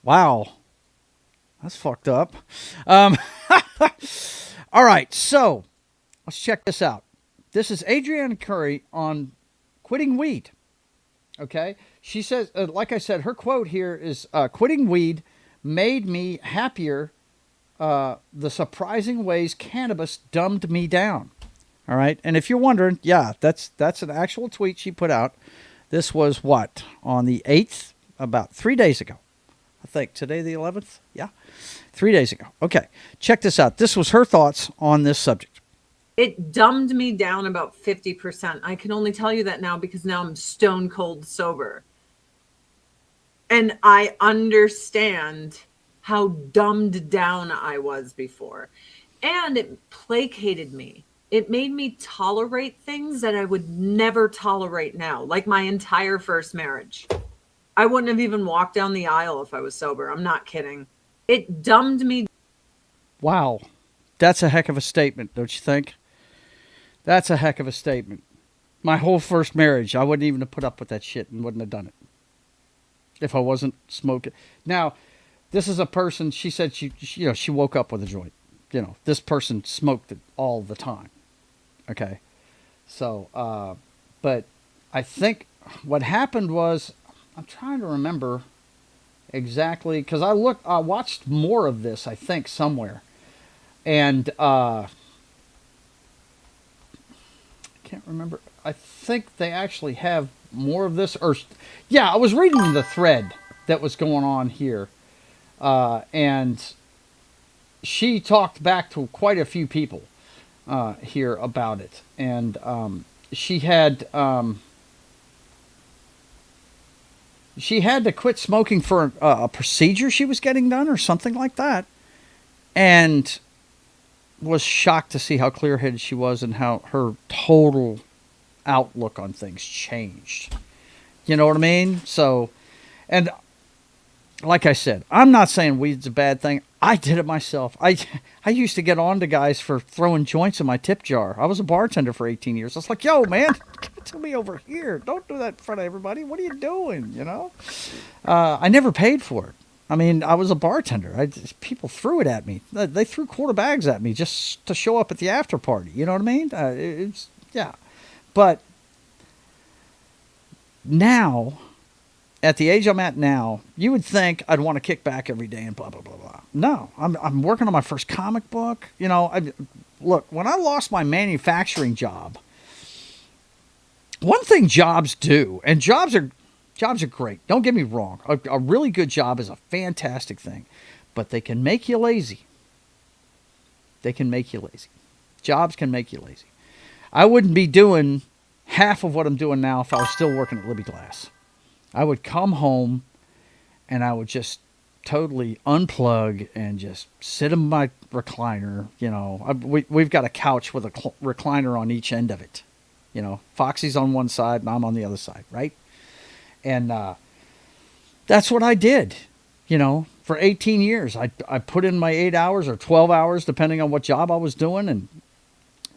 Wow. That's fucked up. All right, so let's check this out. This is Adriana Curry on quitting weed. Okay? She says, like I said, her quote here is, quitting weed made me happier. the surprising ways cannabis dumbed me down. All right. And if you're wondering, yeah, that's an actual tweet she put out. This was what? On the 8th, about 3 days ago. I think today the 11th. Yeah. 3 days ago. Okay. Check this out. This was her thoughts on this subject. It dumbed me down about 50%. I can only tell you that now because now I'm stone cold sober. And I understand how dumbed down I was before. And it placated me. It made me tolerate things that I would never tolerate now, like my entire first marriage. I wouldn't have even walked down the aisle if I was sober. I'm not kidding. It dumbed me. Wow. That's a heck of a statement, don't you think? That's a heck of a statement. My whole first marriage, I wouldn't even have put up with that shit and wouldn't have done it if I wasn't smoking. Now, this is a person, she said she woke up with a joint. This person smoked it all the time. Okay. So, but I think what happened was, I'm trying to remember exactly, because I watched more of this, I think, somewhere. And, I can't remember. I think they actually have more of this. Yeah, I was reading the thread that was going on here. And she talked back to quite a few people here about it. And she had to quit smoking for a procedure she was getting done or something like that. And was shocked to see how clear-headed she was and how her total outlook on things changed. You know what I mean? So, and like I said, I'm not saying weed's a bad thing. I did it myself. I used to get on to guys for throwing joints in my tip jar. I was a bartender for 18 years. I was like, yo, man, give it to me over here. Don't do that in front of everybody. What are you doing, I never paid for it. I mean, I was a bartender. People threw it at me. They threw quarter bags at me just to show up at the after party. You know what I mean? Yeah. But now, at the age I'm at now, you would think I'd want to kick back every day and blah, blah, blah, blah. No, I'm working on my first comic book. Look, when I lost my manufacturing job, one thing jobs do, and jobs are great. Don't get me wrong. A really good job is a fantastic thing. But they can make you lazy. They can make you lazy. Jobs can make you lazy. I wouldn't be doing half of what I'm doing now if I was still working at Libby Glass. I would come home and I would just totally unplug and just sit in my recliner. We've got a couch with a recliner on each end of it. Foxy's on one side and I'm on the other side, right? And that's what I did, for 18 years. I put in my 8 hours or 12 hours, depending on what job I was doing, and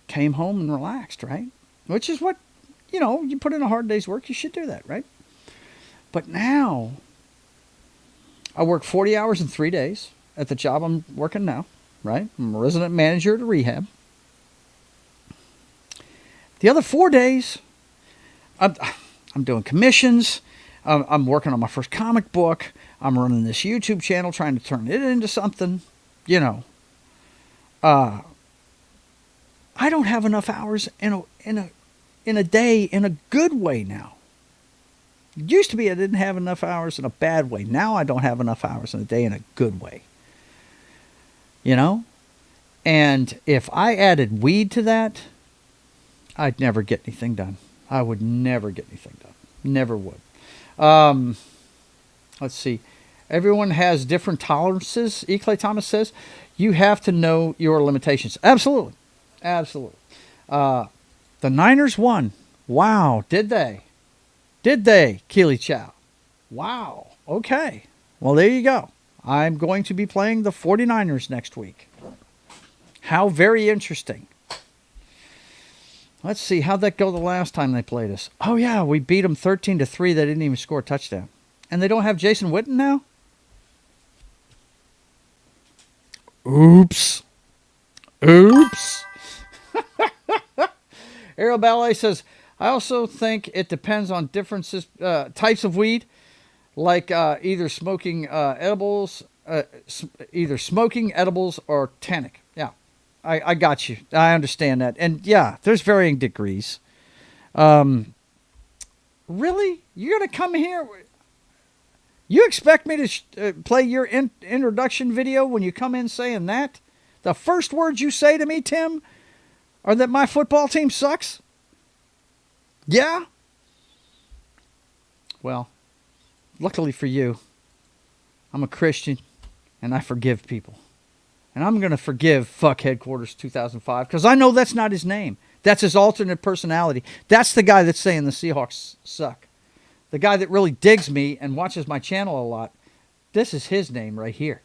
came home and relaxed, right? Which is what, you put in a hard day's work, you should do that, right? But now, I work 40 hours in 3 days at the job I'm working now, right? I'm a resident manager at a rehab. The other 4 days, I'm doing commissions. I'm working on my first comic book. I'm running this YouTube channel, trying to turn it into something. I don't have enough hours in a day in a good way now. It used to be I didn't have enough hours in a bad way. Now I don't have enough hours in a day in a good way. And if I added weed to that, I'd never get anything done. I would never get anything done. Never would. Let's see. Everyone has different tolerances. E. Clay Thomas says, you have to know your limitations. Absolutely. Absolutely. The Niners won. Wow. Did they? Did they, Keely Chow? Wow. Okay. Well, there you go. I'm going to be playing the 49ers next week. How very interesting. Let's see, how'd that go the last time they played us? Oh, yeah, we beat them 13-3. They didn't even score a touchdown. And they don't have Jason Witten now? Oops. Ariel Ballet says, I also think it depends on differences, types of weed, like either smoking edibles either smoking edibles or tannic. Yeah, I got you. I understand that. And yeah, there's varying degrees. Really? You're going to come here? You expect me to play your introduction video when you come in saying that? The first words you say to me, Tim, are that my football team sucks? Yeah? Well, luckily for you, I'm a Christian and I forgive people. And I'm going to forgive Fuck Headquarters 2005 because I know that's not his name. That's his alternate personality. That's the guy that's saying the Seahawks suck. The guy that really digs me and watches my channel a lot. This is his name right here.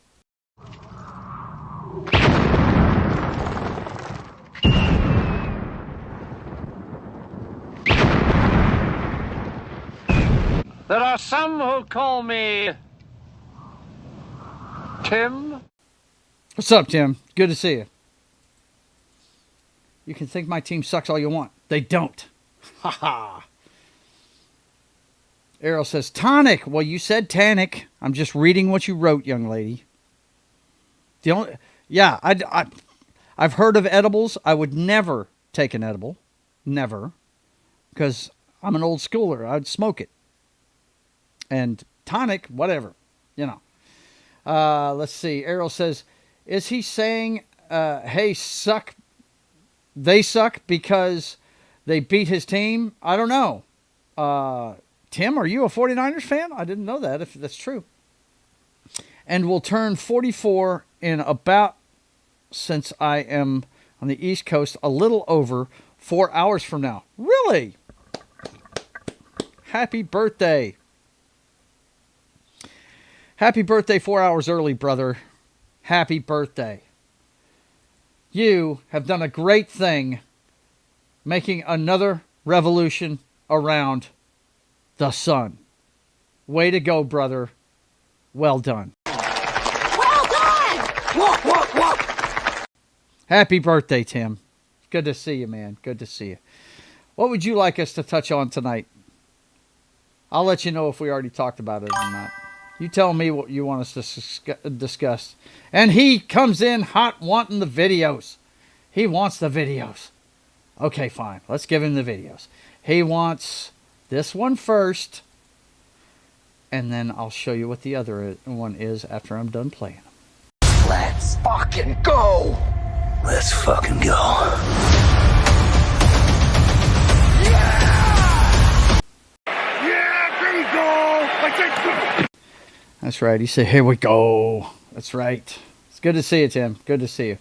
There are some who call me Tim. What's up, Tim? Good to see you. You can think my team sucks all you want. They don't. Ha ha. Errol says, tonic. Well, you said tannic. I'm just reading what you wrote, young lady. I've heard of edibles. I would never take an edible. Never. Because I'm an old schooler. I'd smoke it. And tonic, whatever. You know. Let's see. Errol says, is he saying, hey, suck? They suck because they beat his team? I don't know. Tim, are you a 49ers fan? I didn't know that, if that's true. And will turn 44 in about, since I am on the East Coast, a little over 4 hours from now. Really? Happy birthday. Happy birthday 4 hours early, brother. Happy birthday. You have done a great thing making another revolution around the sun. Way to go, brother. Well done. Well done! Whoop, whoop, whoop! Happy birthday, Tim. Good to see you, man. Good to see you. What would you like us to touch on tonight? I'll let you know if we already talked about it or not. You tell me what you want us to discuss. And he comes in hot wanting the videos. He wants the videos. Okay, fine. Let's give him the videos. He wants this one first. And then I'll show you what the other one is after I'm done playing them. Let's fucking go! Let's fucking go. Yeah, there you go. I said, That's right. He said, here we go. That's right. It's good to see you, Tim. Good to see you.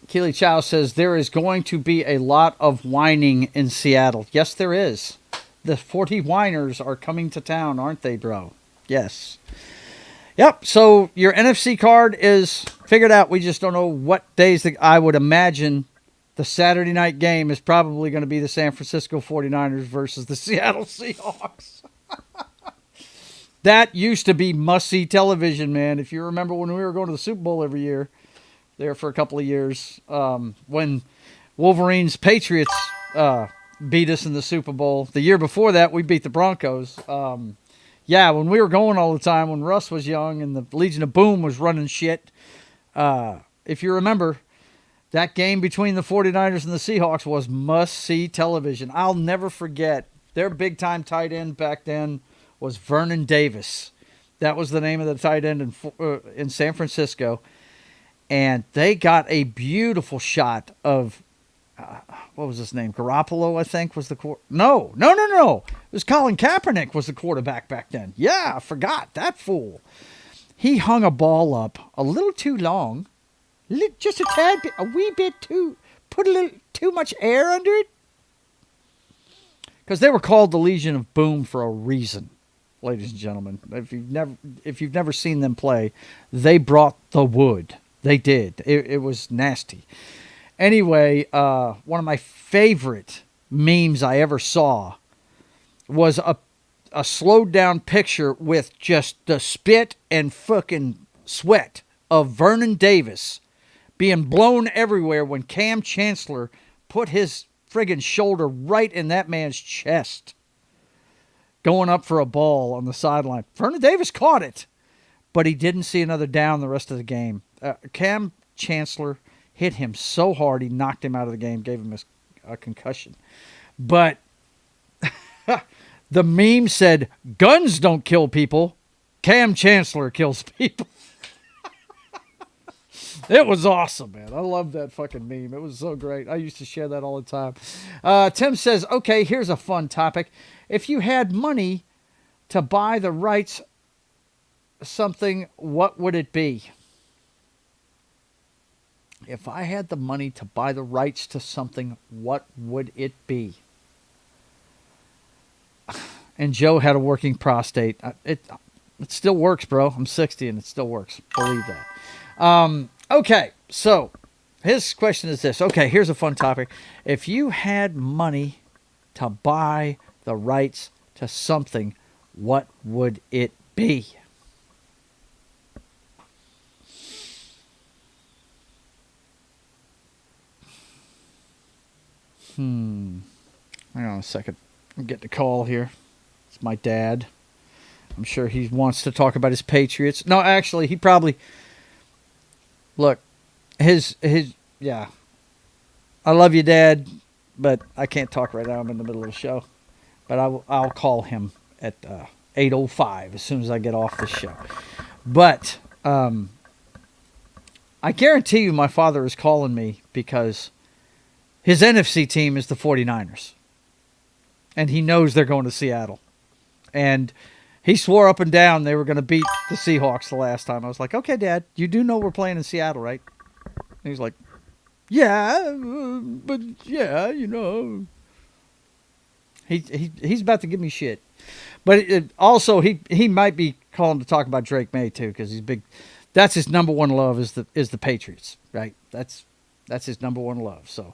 Keely Chow says, there is going to be a lot of whining in Seattle. Yes, there is. The 40 whiners are coming to town, aren't they, bro? Yes. Yep. So your NFC card is figured out. We just don't know what days. I would imagine the Saturday night game is probably going to be the San Francisco 49ers versus the Seattle Seahawks. That used to be must-see television, man. If you remember when we were going to the Super Bowl every year, there for a couple of years, when Wolverines Patriots beat us in the Super Bowl. The year before that, we beat the Broncos. Yeah, when we were going all the time, when Russ was young and the Legion of Boom was running shit, if you remember, that game between the 49ers and the Seahawks was must-see television. I'll never forget their big-time tight end back then was Vernon Davis. That was the name of the tight end in San Francisco. And they got a beautiful shot of, what was his name? Garoppolo, I think, was the quarterback. No. It was Colin Kaepernick was the quarterback back then. Yeah, I forgot. That fool. He hung a ball up a little too long. Just a tad bit, a wee bit too, put a little too much air under it. Because they were called the Legion of Boom for a reason, ladies and gentlemen. If you've never seen them play, they brought the wood. They did. It was nasty. Anyway, one of my favorite memes I ever saw was a slowed down picture with just the spit and fucking sweat of Vernon Davis being blown everywhere when Cam Chancellor put his friggin' shoulder right in that man's chest, going up for a ball on the sideline. Vernon Davis caught it. but he didn't see another down the rest of the game. Cam Chancellor hit him so hard he knocked him out of the game, gave him a concussion. But the meme said, "Guns don't kill people. Cam Chancellor kills people." It was awesome, man. I love that fucking meme. It was so great. I used to share that all the time. Tim says, okay, here's a fun topic. If you had money to buy the rights something, what would it be? If I had the money to buy the rights to something, what would it be? And Joe had a working prostate. It still works, bro. I'm 60 and it still works. Believe that. Okay, so his question is this. Okay, here's a fun topic. If you had money to buy the rights to something, what would it be? Hang on a second. I'm getting a call here. It's my dad. I'm sure he wants to talk about his Patriots. No, actually, he probably... Look, yeah. I love you, Dad, but I can't talk right now. I'm in the middle of the show. But I'll call him at 8:05 as soon as I get off the show. But I guarantee you my father is calling me because his NFC team is the 49ers. And he knows they're going to Seattle. And he swore up and down they were going to beat the Seahawks the last time. I was like, okay, Dad, you do know we're playing in Seattle, right? And he's like, yeah, but yeah, you know. He's about to give me shit. But also, he might be calling to talk about Drake May, too, because he's big. That's his number one love is the Patriots, right? That's his number one love. So,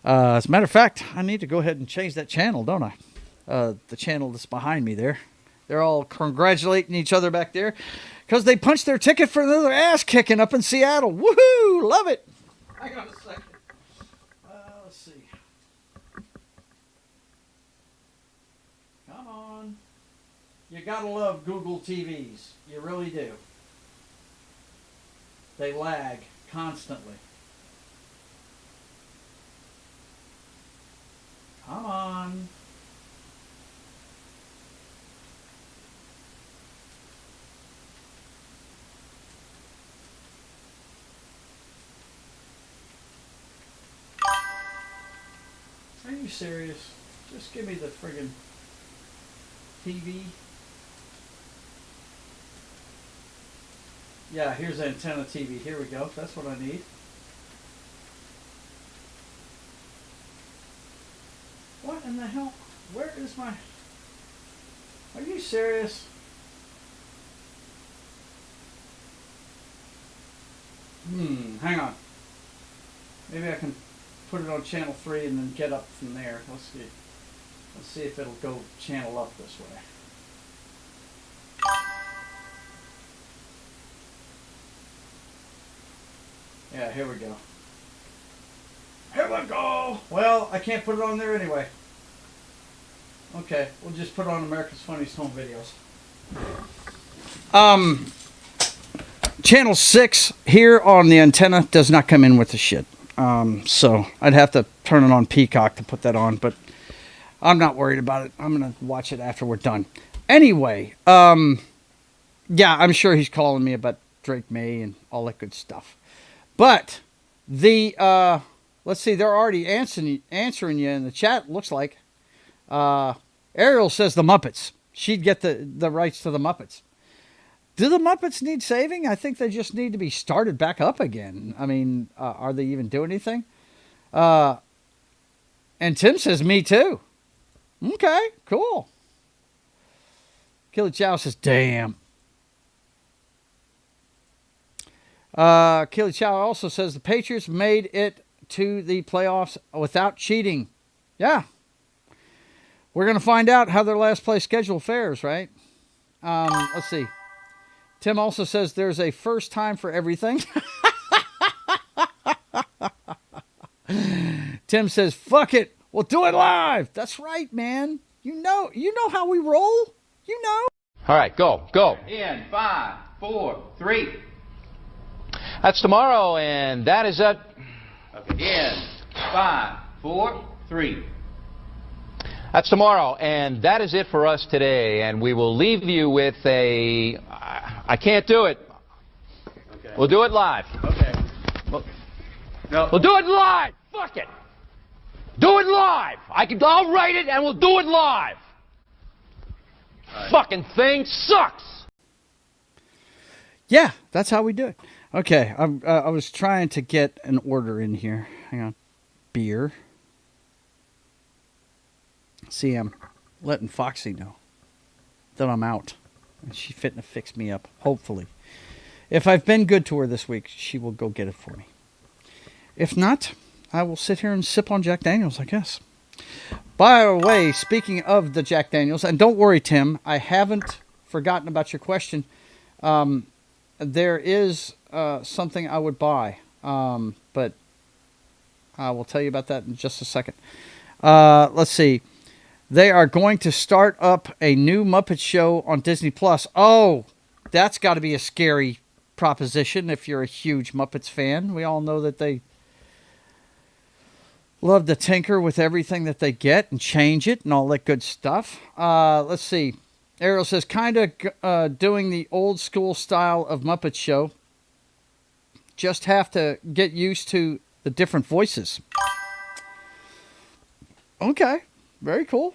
as a matter of fact, I need to go ahead and change that channel, don't I? The channel that's behind me there. They're all congratulating each other back there because they punched their ticket for another ass kicking up in Seattle. Woohoo! Love it. Hang on a second. Let's see. Come on. You gotta love Google TVs. You really do. They lag constantly. Come on. Are you serious? Just give me the friggin' TV. Yeah, here's antenna TV. Here we go. That's what I need. What in the hell? Where is my... Are you serious? Hang on. Maybe I can put it on channel 3 and then get up from there. Let's see. Let's see if it'll go channel up this way. Yeah, here we go. Here we go! Well, I can't put it on there anyway. Okay, we'll just put it on America's Funniest Home Videos. Channel 6 here on the antenna does not come in with the shit. So I'd have to turn it on Peacock to put that on, but I'm not worried about it. I'm going to watch it after we're done. Anyway, yeah, I'm sure he's calling me about Drake May and all that good stuff. But the, let's see, they're already answering you in the chat, looks like. Ariel says the Muppets. She'd get the rights to the Muppets. Do the Muppets need saving? I think they just need to be started back up again. I mean, are they even doing anything? And Tim says, me too. Okay, cool. Killer Chow says, damn. Killer Chow also says the Patriots made it to the playoffs without cheating. Yeah. We're going to find out how their last place schedule fares, right? Let's see. Tim also says there's a first time for everything. Tim says, fuck it. We'll do it live. That's right, man. You know how we roll. You know. All right, go. In 5, 4, 3. That's tomorrow, and that is it. Okay, again. 5, 4, 3. That's tomorrow, and that is it for us today. And we will leave you with a... I can't do it. Okay. We'll do it live. Okay. No. We'll do it live. Fuck it. Do it live. I'll write it, and we'll do it live. Right. Fucking thing sucks. Yeah, that's how we do it. Okay, I was trying to get an order in here. Hang on. Beer. See, I'm letting Foxy know that I'm out. And she's fitting to fix me up, hopefully. If I've been good to her this week, she will go get it for me. If not, I will sit here and sip on Jack Daniels, I guess. By the way, speaking of the Jack Daniels, and don't worry, Tim, I haven't forgotten about your question. There is something I would buy, but I will tell you about that in just a second. Let's see. They are going to start up a new Muppet show on Disney Plus. Oh, that's got to be a scary proposition if you're a huge Muppets fan. We all know that they love to tinker with everything that they get and change it and all that good stuff. Let's see. Ariel says, kind of doing the old school style of Muppet Show. Just have to get used to the different voices. Okay. Very cool.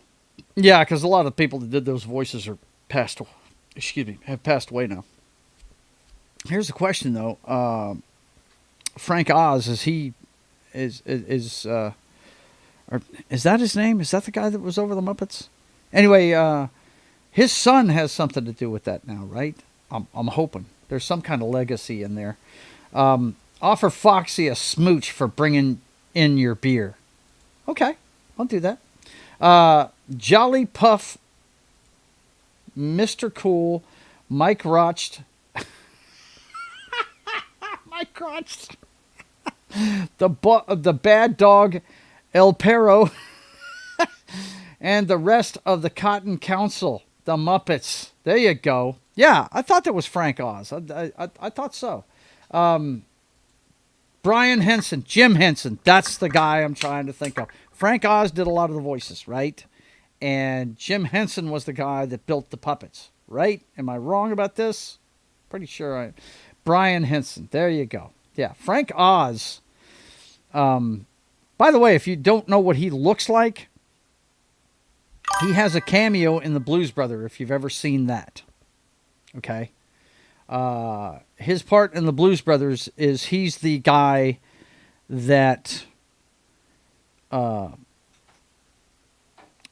Yeah, because a lot of people that did those voices are have passed away now. Here's the question, though. Frank Oz, is that his name? Is that the guy that was over the Muppets? Anyway, his son has something to do with that now, right? I'm hoping. There's some kind of legacy in there. Offer Foxy a smooch for bringing in your beer. Okay, I'll do that. Jolly Puff, Mr. Cool, Mike Rocht. Mike Rocht. The bad dog, El Perro, and the rest of the Cotton Council, the Muppets. There you go. Yeah, I thought that was Frank Oz. I thought so. Brian Henson, Jim Henson. That's the guy I'm trying to think of. Frank Oz did a lot of the voices, right? And Jim Henson was the guy that built the puppets, right? Am I wrong about this? Pretty sure I am. Brian Henson. There you go. Yeah, Frank Oz. By the way, if you don't know what he looks like, he has a cameo in the Blues Brother, if you've ever seen that. Okay? His part in the Blues Brothers is he's the guy that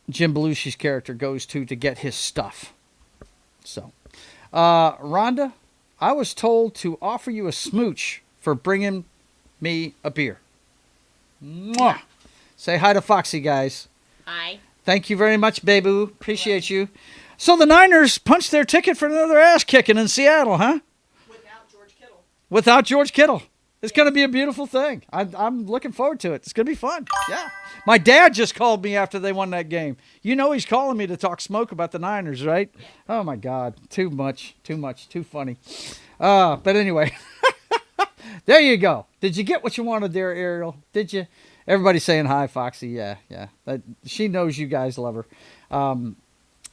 Jim Belushi's character goes to get his stuff. So, Rhonda, I was told to offer you a smooch for bringing me a beer. Mwah! Say hi to Foxy, guys. Hi. Thank you very much, baby. Appreciate you. So the Niners punched their ticket for another ass kicking in Seattle, huh? Without George Kittle. It's going to be a beautiful thing. I'm looking forward to it. It's going to be fun. Yeah. My dad just called me after they won that game. You know he's calling me to talk smoke about the Niners, right? Oh, my God. Too much. Too funny. But anyway, there you go. Did you get what you wanted there, Ariel? Did you? Everybody saying hi, Foxy. Yeah. She knows you guys love her.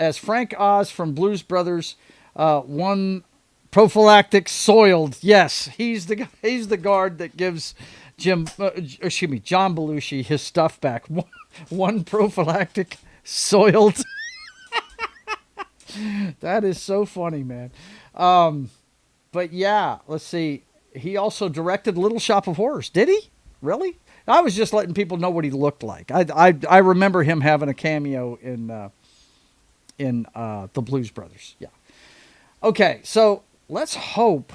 As Frank Oz from Blues Brothers won prophylactic soiled. Yes, he's the guard that gives John Belushi his stuff back. One prophylactic soiled. That is so funny, man. But yeah, let's see. He also directed Little Shop of Horrors. Did he? Really? I was just letting people know what he looked like. I remember him having a cameo in the Blues Brothers. Yeah. Okay, so let's hope.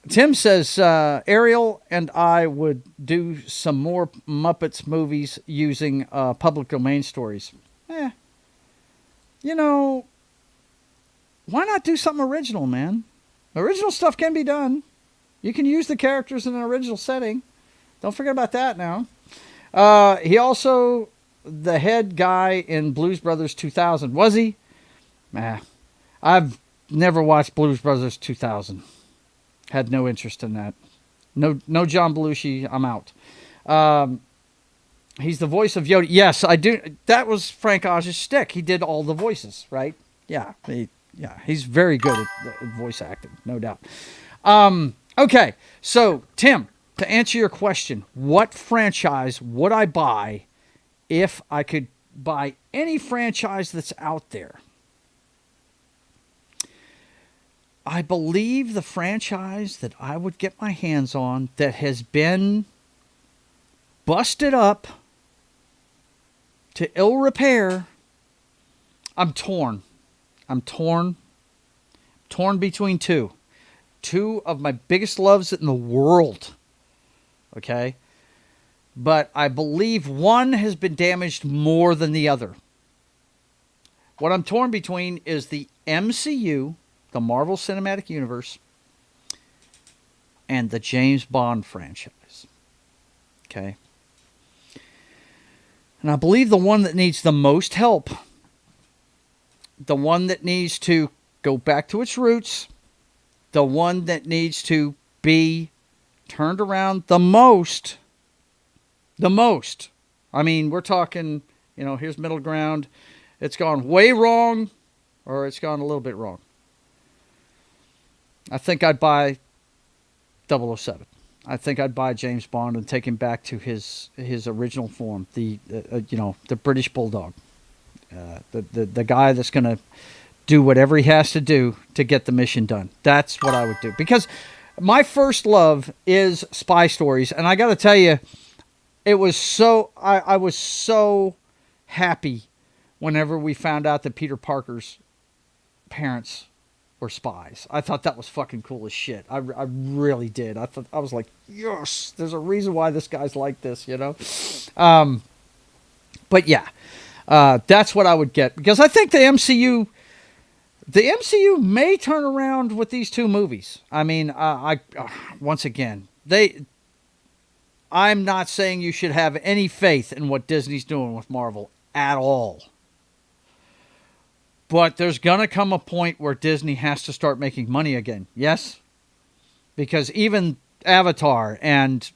Tim says Ariel and I would do some more Muppets movies using public domain stories. You know, why not do something original, man? Original stuff can be done. You can use the characters in an original setting. Don't forget about that now. He also, the head guy in Blues Brothers 2000, was he? I've never watched Blues Brothers 2000. Had no interest in that. No John Belushi. I'm out. He's the voice of Yoda. Yes, I do. That was Frank Oz's shtick. He did all the voices, right? Yeah. He's very good at voice acting, no doubt. Okay, so Tim, to answer your question, what franchise would I buy if I could buy any franchise that's out there? I believe the franchise that I would get my hands on that has been busted up to ill repair. I'm torn between two of my biggest loves in the world. Okay, but I believe one has been damaged more than the other. What I'm torn between is the MCU, the Marvel Cinematic Universe, and the James Bond franchise. Okay. And I believe the one that needs the most help, the one that needs to go back to its roots, the one that needs to be turned around the most. I mean, we're talking, here's middle ground. It's gone way wrong, or it's gone a little bit wrong. I think I'd buy 007. I think I'd buy James Bond and take him back to his original form, the British Bulldog, the guy that's going to do whatever he has to do to get the mission done. That's what I would do, because my first love is spy stories, and I got to tell you, it was so I was so happy whenever we found out that Peter Parker's parents were spies. I thought that was fucking cool as shit. I really did. I was like, yes, there's a reason why this guy's like this, But yeah, that's what I would get, because I think the MCU may turn around with these two movies. I mean, once again, I'm not saying you should have any faith in what Disney's doing with Marvel at all. But there's going to come a point where Disney has to start making money again. Yes? Because even Avatar and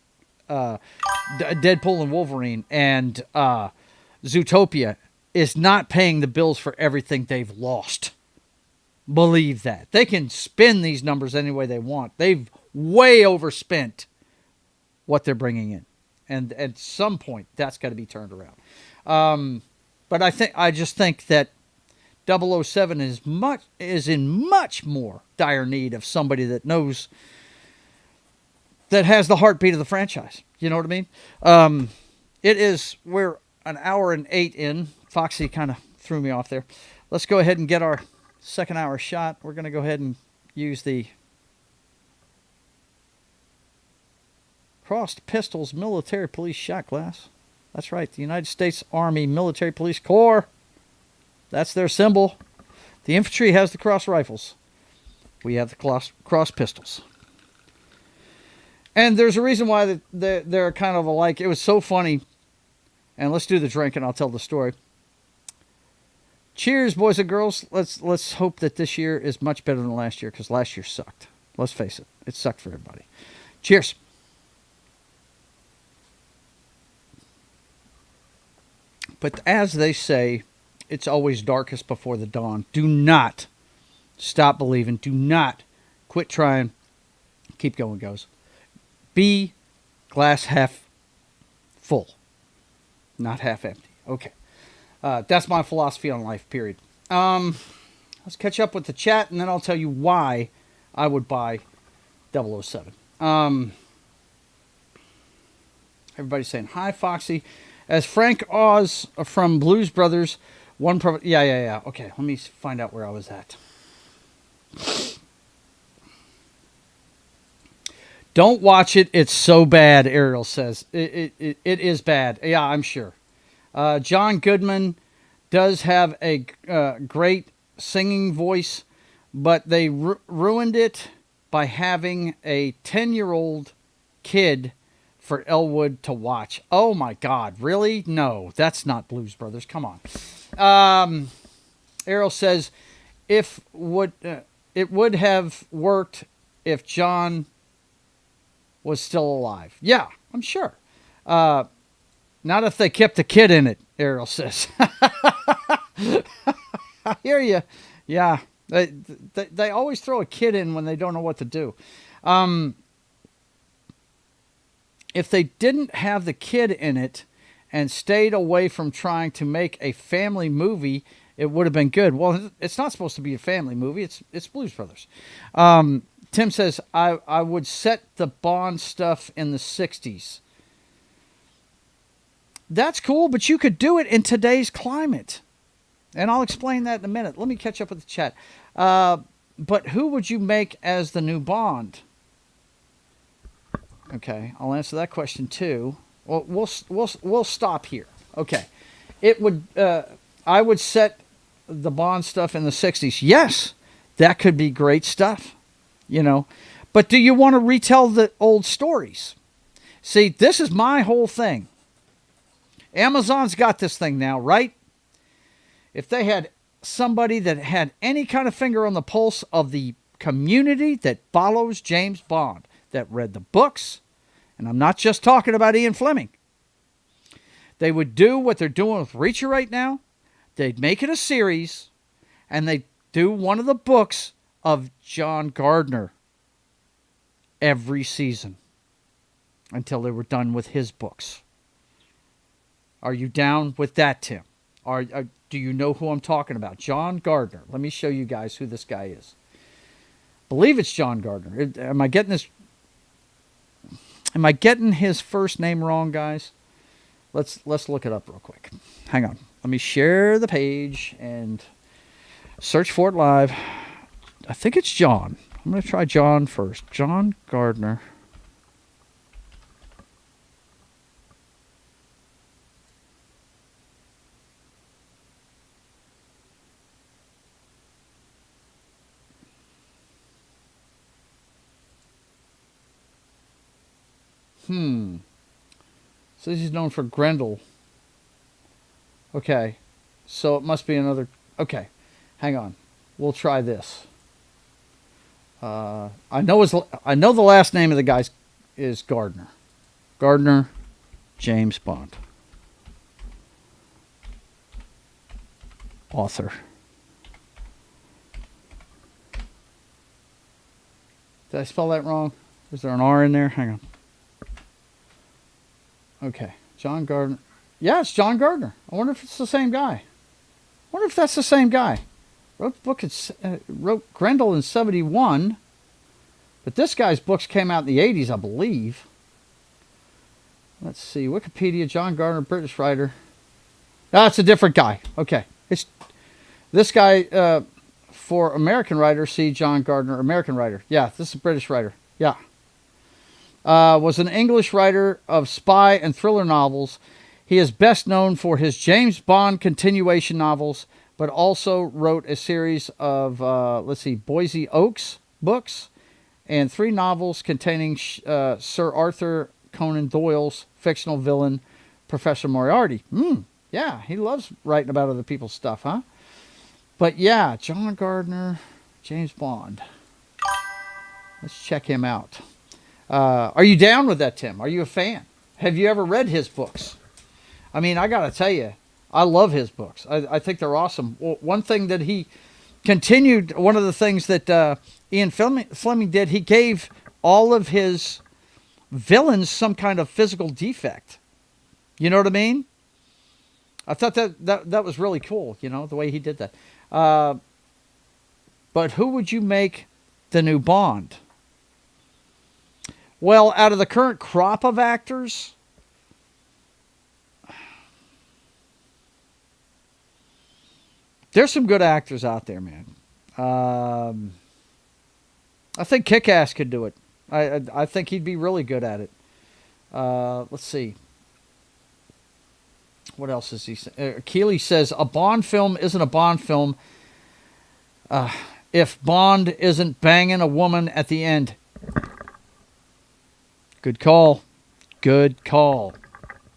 Deadpool and Wolverine and Zootopia is not paying the bills for everything they've lost. Believe that. They can spin these numbers any way they want. They've way overspent what they're bringing in. And at some point, that's got to be turned around. But I just think that 007 is in much more dire need of somebody that knows, that has the heartbeat of the franchise. You know what I mean? We're an hour and 8 in. Foxy kind of threw me off there. Let's go ahead and get our second hour shot. We're going to go ahead and use the Crossed Pistols Military Police Shot Glass. That's right, the United States Army Military Police Corps. That's their symbol. The infantry has the cross rifles. We have the cross pistols. And there's a reason why they're kind of alike. It was so funny. And let's do the drink and I'll tell the story. Cheers, boys and girls. Let's hope that this year is much better than last year, because last year sucked. Let's face it. It sucked for everybody. Cheers. But as they say, it's always darkest before the dawn. Do not stop believing. Do not quit trying. Keep going, guys. Be glass half full, not half empty. Okay. That's my philosophy on life, period. Let's catch up with the chat, and then I'll tell you why I would buy 007. Everybody's saying, hi, Foxy. As Frank Oz from Blues Brothers, yeah. Okay, let me find out where I was at. Don't watch it. It's so bad, Ariel says. It is bad. Yeah, I'm sure. John Goodman does have a great singing voice, but they ruined it by having a 10-year-old kid for Elwood to watch. Oh my God, really? No, that's not Blues Brothers. Come on. Errol says, it would have worked if John was still alive. Yeah, I'm sure. Not if they kept the kid in it, Ariel says. I hear you. Yeah. They always throw a kid in when they don't know what to do. If they didn't have the kid in it and stayed away from trying to make a family movie, it would have been good. Well, it's not supposed to be a family movie. It's Blues Brothers. Tim says, I would set the Bond stuff in the 60s. That's cool, but you could do it in today's climate. And I'll explain that in a minute. Let me catch up with the chat. But who would you make as the new Bond? Okay, I'll answer that question too. Well, we'll stop here. Okay, I would set the Bond stuff in the 60s. Yes, that could be great stuff, But do you want to retell the old stories? See, this is my whole thing. Amazon's got this thing now, right? If they had somebody that had any kind of finger on the pulse of the community that follows James Bond, that read the books, and I'm not just talking about Ian Fleming, they would do what they're doing with Reacher right now. They'd make it a series, and they'd do one of the books of John Gardner every season until they were done with his books. Are you down with that, Tim? Do you know who I'm talking about? John Gardner. Let me show you guys who this guy is. I believe it's John Gardner. Am I getting his first name wrong, guys? Let's look it up real quick. Hang on. Let me share the page and search for it live. I think it's John. I'm going to try John first. John Gardner. Says he's known for Grendel. Okay. So it must be another... Okay. Hang on. We'll try this. I know the last name of the guy is Gardner. Gardner James Bond. Author. Did I spell that wrong? Is there an R in there? Hang on. Okay, John Gardner. Yeah, it's John Gardner. I wonder if it's the same guy. I wonder if that's the same guy. Wrote Grendel in 71, but this guy's books came out in the 80s, I believe. Let's see, Wikipedia, John Gardner, British writer. No, it's a different guy. Okay, it's this guy for American writer. See John Gardner, American writer. Yeah, this is a British writer. Yeah. Was an English writer of spy and thriller novels. He is best known for his James Bond continuation novels, but also wrote a series of, Boise Oaks books and 3 novels containing Sir Arthur Conan Doyle's fictional villain, Professor Moriarty. Yeah, he loves writing about other people's stuff, huh? But yeah, John Gardner, James Bond. Let's check him out. Are you down with that, Tim? Are you a fan? Have you ever read his books? I mean, I got to tell you, I love his books. I think they're awesome. Well, one thing that he continued, one of the things that Ian Fleming did, he gave all of his villains some kind of physical defect. You know what I mean? I thought that was really cool, the way he did that. But who would you make the new Bond? Well, out of the current crop of actors, there's some good actors out there, man. I think Kick-Ass could do it. I think he'd be really good at it. Let's see. What else is he saying? Keeley says, a Bond film isn't a Bond film if Bond isn't banging a woman at the end. Good call. Good call.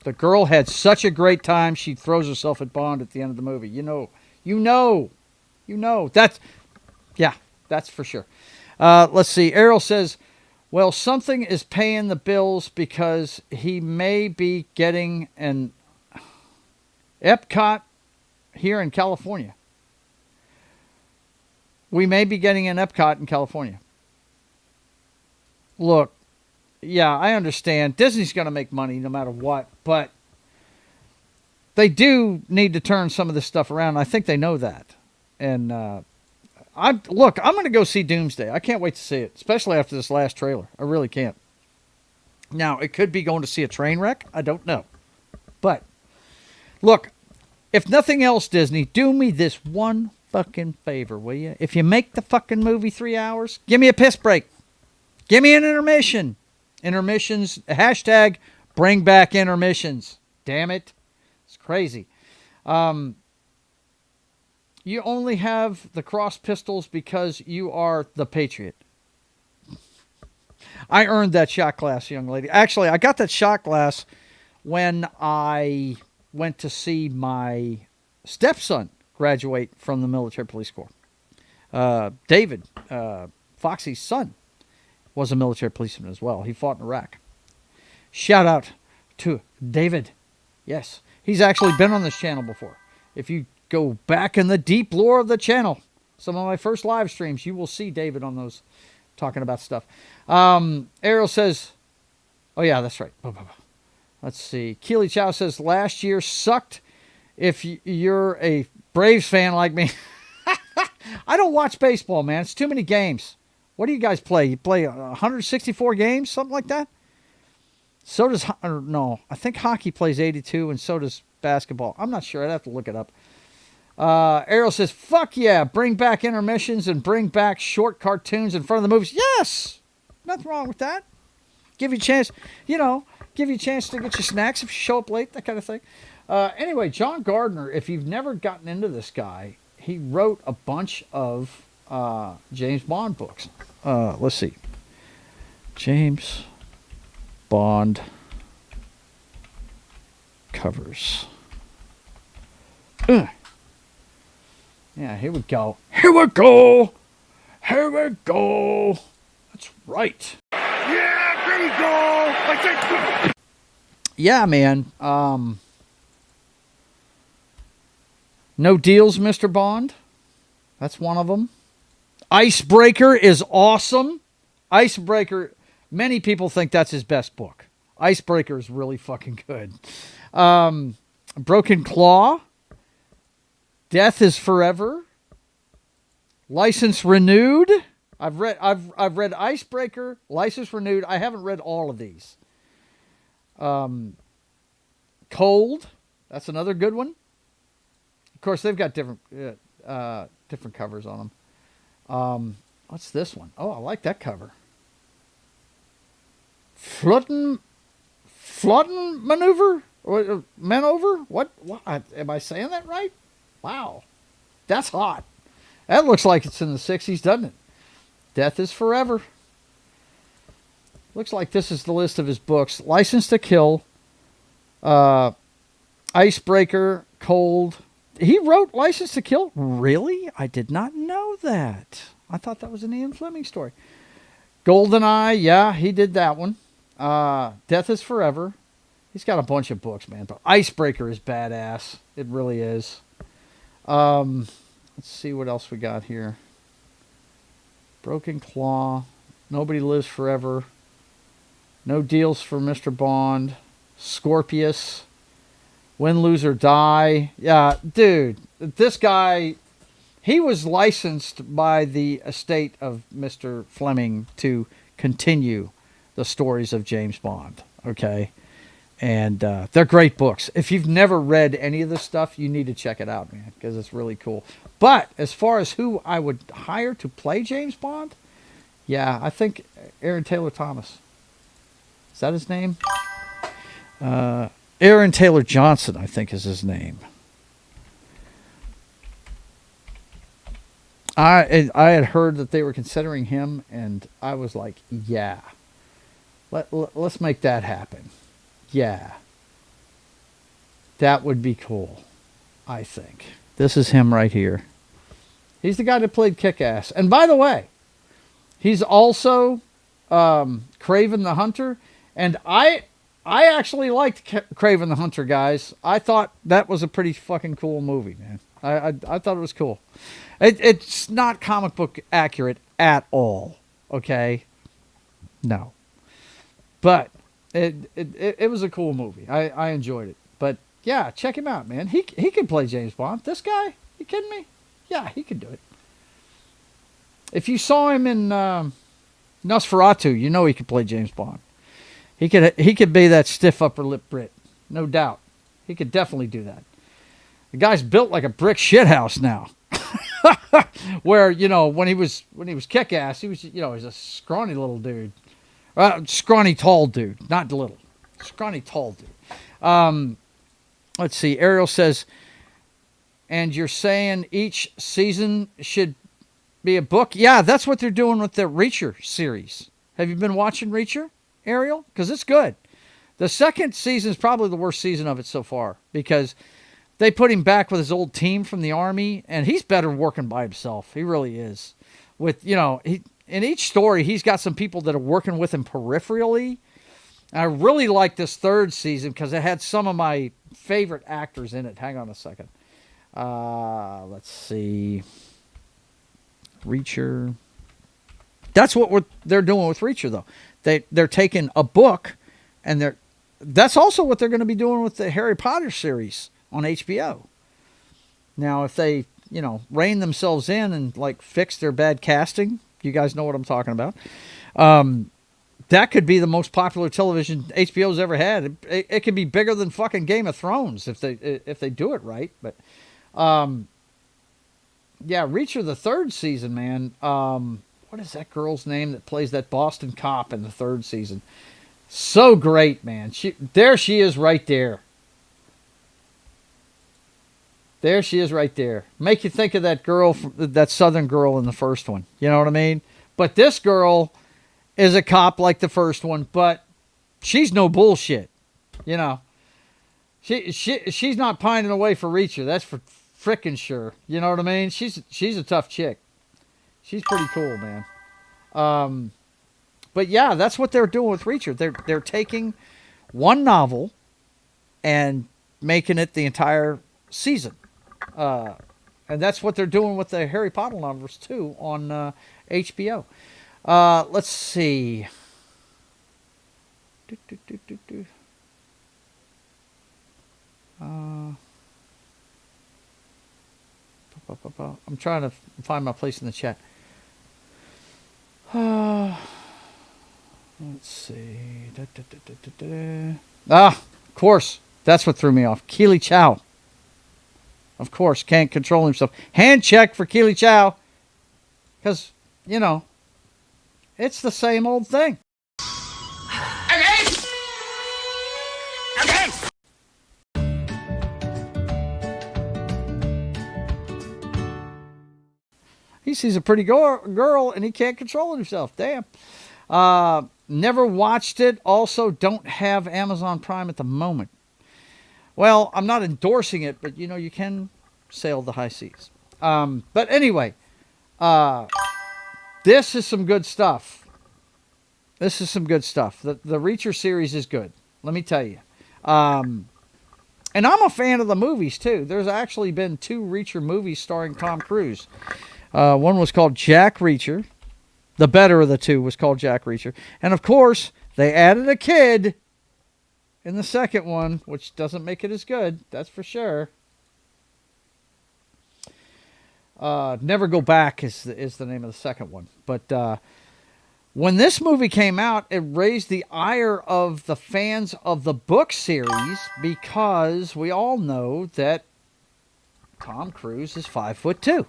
The girl had such a great time, she throws herself at Bond at the end of the movie. You know. That's Yeah, that's for sure. Let's see. Errol says, well, something is paying the bills because he may be getting an Epcot here in California. We may be getting an Epcot in California. Look, yeah, I understand. Disney's going to make money no matter what, but they do need to turn some of this stuff around. I think they know that. And I'm going to go see Doomsday. I can't wait to see it, especially after this last trailer. I really can't. Now, it could be going to see a train wreck. I don't know. But look, if nothing else, Disney, do me this one fucking favor, will you? If you make the fucking movie 3 hours, give me a piss break. Give me an intermission. Intermissions, hashtag bring back intermissions. Damn it. It's crazy. You only have the cross pistols because you are the Patriot. I earned that shot glass, young lady. Actually, I got that shot glass when I went to see my stepson graduate from the military police corps. David, Foxy's son, was a military policeman as well. He fought in Iraq. Shout out to David. Yes, he's actually been on this channel before. If you go back in the deep lore of the channel, some of my first live streams, you will see David on those talking about stuff. Ariel says, oh yeah, that's right. Let's see. Keely Chow says, last year sucked if you're a Braves fan like me. I don't watch baseball, man. It's too many games. What do you guys play? You play 164 games, something like that? So does, no, I think hockey plays 82, and so does basketball. I'm not sure. I'd have to look it up. Ariel says, fuck yeah, bring back intermissions and bring back short cartoons in front of the movies. Yes! Nothing wrong with that. Give you a chance, give you a chance to get your snacks if you show up late, that kind of thing. Anyway, John Gardner, if you've never gotten into this guy, he wrote a bunch of James Bond books. Let's see. James Bond covers. Yeah, here we go. Here we go. Here we go. That's right. Yeah, there we go. I said, Yeah, man. No Deals, Mr. Bond. That's one of them. Icebreaker is awesome. Icebreaker, many people think that's his best book. Icebreaker is really fucking good. Broken Claw. Death is Forever. License Renewed. I've read Icebreaker, License Renewed. I haven't read all of these. Cold. That's another good one. Of course, they've got different covers on them. What's this one? Oh, I like that cover. Flooding Maneuver? Manover? What? Am I saying that right? Wow. That's hot. That looks like it's in the 60s, doesn't it? Death is Forever. Looks like this is the list of his books. License to Kill. Icebreaker. Cold. He wrote License to Kill? Really? I did not know that. I thought that was an Ian Fleming story. GoldenEye. Yeah, he did that one. Death is Forever. He's got a bunch of books, man. But Icebreaker is badass. It really is. Let's see what else we got here. Broken Claw. Nobody Lives Forever. No Deals for Mr. Bond. Scorpius. Win, Lose, or Die. Yeah, dude. This guy, he was licensed by the estate of Mr. Fleming to continue the stories of James Bond. Okay? And they're great books. If you've never read any of this stuff, you need to check it out, man, because it's really cool. But as far as who I would hire to play James Bond, yeah, I think Aaron Taylor Thomas. Is that his name? Aaron Taylor Johnson, I think, is his name. I had heard that they were considering him, and I was like, yeah. Let's make that happen. Yeah. That would be cool, I think. This is him right here. He's the guy that played Kick-Ass. And by the way, he's also Kraven the Hunter. And I actually liked Kraven the Hunter, guys. I thought that was a pretty fucking cool movie, man. I thought it was cool. It's not comic book accurate at all, okay? No. But it was a cool movie. I enjoyed it. But, yeah, check him out, man. He can play James Bond. This guy, you kidding me? Yeah, he could do it. If you saw him in Nosferatu, you know he could play James Bond. He could be that stiff upper lip Brit, no doubt. He could definitely do that. The guy's built like a brick shithouse now. Where, you know, when he was Kick-Ass, he was, you know, he's a scrawny little dude, scrawny tall dude, not little, scrawny tall dude. Let's see. Ariel says, and you're saying each season should be a book? Yeah, that's what they're doing with the Reacher series. Have you been watching Reacher, Ariel? Because it's good. The second season is probably the worst season of it so far because they put him back with his old team from the Army, and he's better working by himself. He really is. With, you know, in each story, he's got some people that are working with him peripherally. And I really like this third season because it had some of my favorite actors in it. Hang on a second. Let's see. Reacher. That's what they're doing with Reacher, though. They're taking a book, and that's also what they're going to be doing with the Harry Potter series on HBO. Now, if they, you know, rein themselves in and like fix their bad casting, you guys know what I'm talking about. That could be the most popular television HBO's ever had. It could be bigger than fucking Game of Thrones if they do it right. But yeah, Reacher the third season, man. What is that girl's name that plays that Boston cop in the third season? So great, man. She is right there. There she is right there. Make you think of that girl, that Southern girl in the first one. You know what I mean? But this girl is a cop like the first one, but she's no bullshit. You know, she's not pining away for Reacher. That's for frickin' sure. You know what I mean? She's a tough chick. She's pretty cool, man. But yeah, that's what they're doing with Reacher. They're taking one novel and making it the entire season. And that's what they're doing with the Harry Potter novels too on HBO. Let's see. I'm trying to find my place in the chat. Let's see. Of course. That's what threw me off. Keely Chow. Of course, can't control himself. Hand check for Keely Chow. Because, you know, it's the same old thing. He sees a pretty girl and he can't control himself. Damn. Never watched it. Also, don't have Amazon Prime at the moment. Well, I'm not endorsing it, but, you know, you can sail the high seas. But anyway, this is some good stuff. This is some good stuff. The Reacher series is good. Let me tell you. And I'm a fan of the movies, too. There's actually been 2 Reacher movies starring Tom Cruise. One was called Jack Reacher. The better of the 2 was called Jack Reacher. And, of course, they added a kid in the second one, which doesn't make it as good. That's for sure. Never Go Back is the name of the second one. But when this movie came out, it raised the ire of the fans of the book series because we all know that Tom Cruise is 5'2".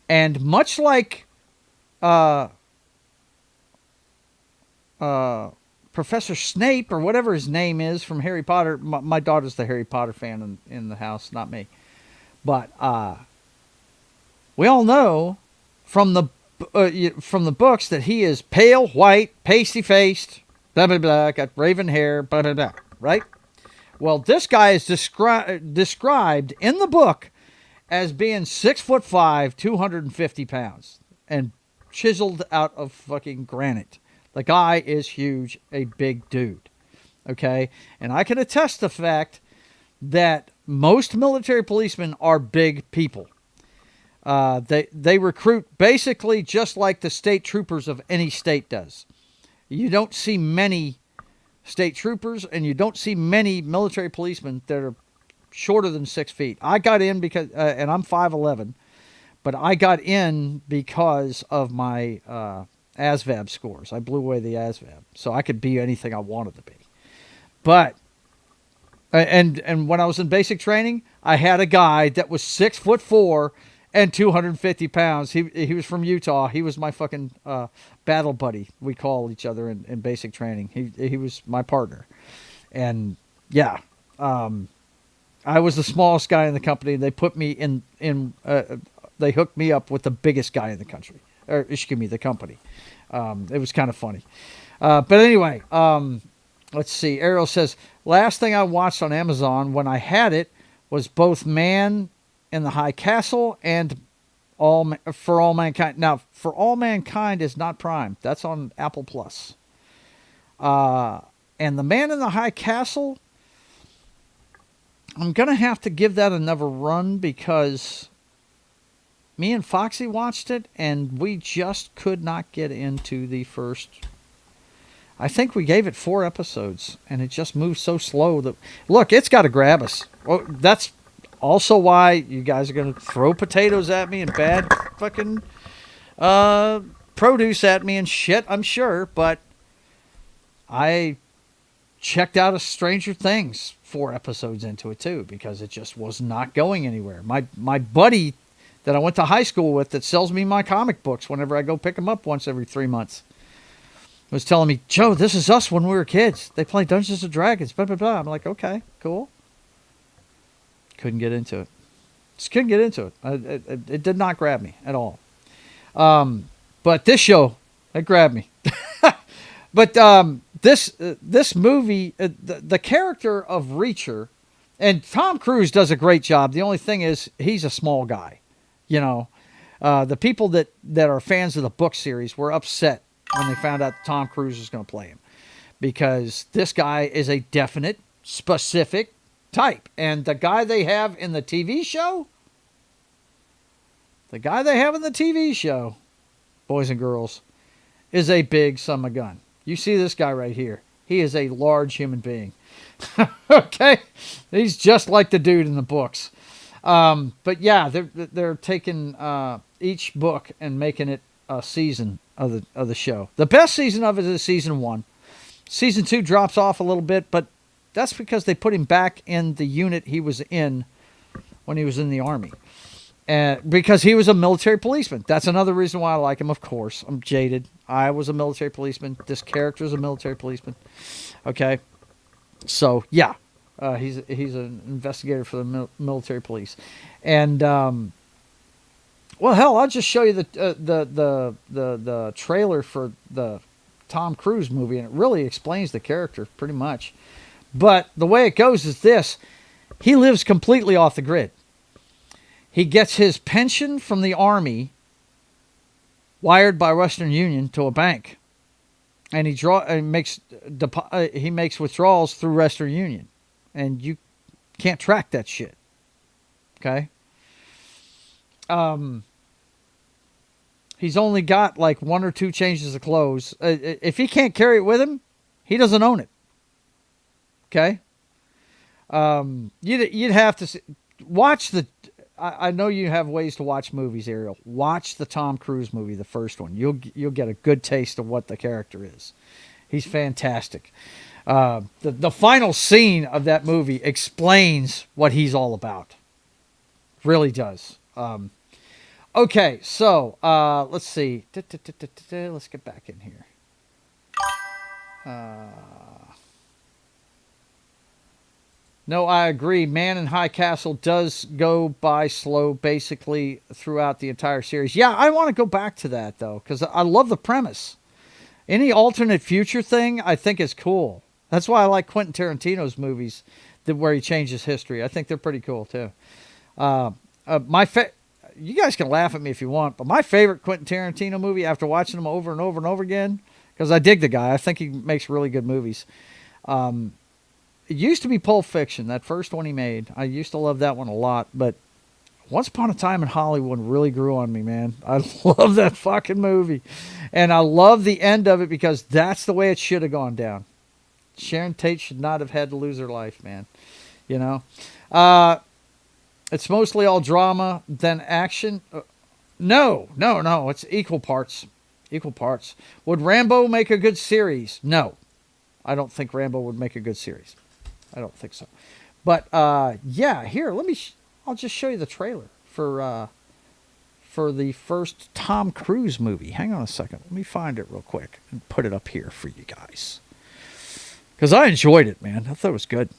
And much like Professor Snape, or whatever his name is from Harry Potter. My daughter's the Harry Potter fan in the house, not me. But we all know from the books that he is pale, white, pasty-faced, blah, blah, blah, got raven hair, blah, blah, blah, right? Well, this guy is described in the book as being 6'5", 250 pounds, and chiseled out of fucking granite. The guy is huge, a big dude. Okay? And I can attest the fact that most military policemen are big people. They recruit basically just like the state troopers of any state does. You don't see many state troopers, and you don't see many military policemen that are shorter than 6 feet. I got in because, and I'm 5'11", but I got in because of my ASVAB scores. I blew away the ASVAB, so I could be anything I wanted to be. But, and when I was in basic training, I had a guy that was 6'4" and 250 pounds. He was from Utah. He was my fucking battle buddy. We call each other in basic training. He was my partner. And yeah, I was the smallest guy in the company. They put me they hooked me up with the biggest guy in the country, or excuse me, the company. It was kind of funny. But anyway, let's see. Ariel says, last thing I watched on Amazon when I had it was both Man in the High Castle and For All Mankind. Now, For All Mankind is not Prime. That's on Apple Plus. And The Man in the High Castle, I'm going to have to give that another run because me and Foxy watched it and we just could not get into the first. I think we gave it 4 episodes and it just moved so slow that, look, it's got to grab us. Well, that's also why you guys are going to throw potatoes at me and bad fucking produce at me and shit, I'm sure. But I checked out a Stranger Things 4 episodes into it too because it just was not going anywhere. My buddy that I went to high school with that sells me my comic books whenever I go pick them up once every 3 months was telling me, Joe, this is us when we were kids. They play Dungeons and Dragons, blah, blah, blah. I'm like, okay, cool. Couldn't get into it. Just couldn't get into it. It did not grab me at all. But this show, it grabbed me. But this movie, the character of Reacher, and Tom Cruise does a great job. The only thing is he's a small guy. You know, the people that are fans of the book series were upset when they found out Tom Cruise was going to play him. Because this guy is a definite, specific type. And the guy they have in the TV show, boys and girls, is a big son of a gun. You see this guy right here. He is a large human being. Okay? He's just like the dude in the books. But yeah, they're taking each book and making it a season of the show. The best season of it is season 1. Season 2 drops off a little bit, but that's because they put him back in the unit he was in when he was in the Army. Because he was a military policeman. That's another reason why I like him, of course. I'm jaded. I was a military policeman. This character is a military policeman. Okay? So, yeah. He's an investigator for the military police. And, well, hell, I'll just show you the trailer for the Tom Cruise movie, and it really explains the character pretty much. But the way it goes is this. He lives completely off the grid. He gets his pension from the Army wired by Western Union to a bank. And he makes withdrawals through Western Union. And you can't track that shit. Okay? He's only got like 1 or 2 changes of clothes. If he can't carry it with him, he doesn't own it. Okay? You'd have to watch the... I know you have ways to watch movies, Ariel. Watch the Tom Cruise movie, the first one. You'll get a good taste of what the character is. He's fantastic. The final scene of that movie explains what he's all about. Really does. Okay, so let's see. Let's get back in here. No, I agree. Man in High Castle does go by slow basically throughout the entire series. Yeah, I want to go back to that, though, because I love the premise. Any alternate future thing I think is cool. That's why I like Quentin Tarantino's movies where he changes history. I think they're pretty cool, too. You guys can laugh at me if you want, but my favorite Quentin Tarantino movie after watching him over and over and over again, because I dig the guy. I think he makes really good movies. It used to be Pulp Fiction, that first one he made. I used to love that one a lot, but Once Upon a Time in Hollywood really grew on me, man. I love that fucking movie. And I love the end of it because that's the way it should have gone down. Sharon Tate should not have had to lose her life, man. You know? It's mostly all drama, then action. No. It's equal parts. Equal parts. Would Rambo make a good series? No. I don't think Rambo would make a good series. I don't think so. But, yeah, here, I'll just show you the trailer for the first Tom Cruise movie. Hang on a second. Let me find it real quick and put it up here for you guys. Because I enjoyed it, man. I thought it was good.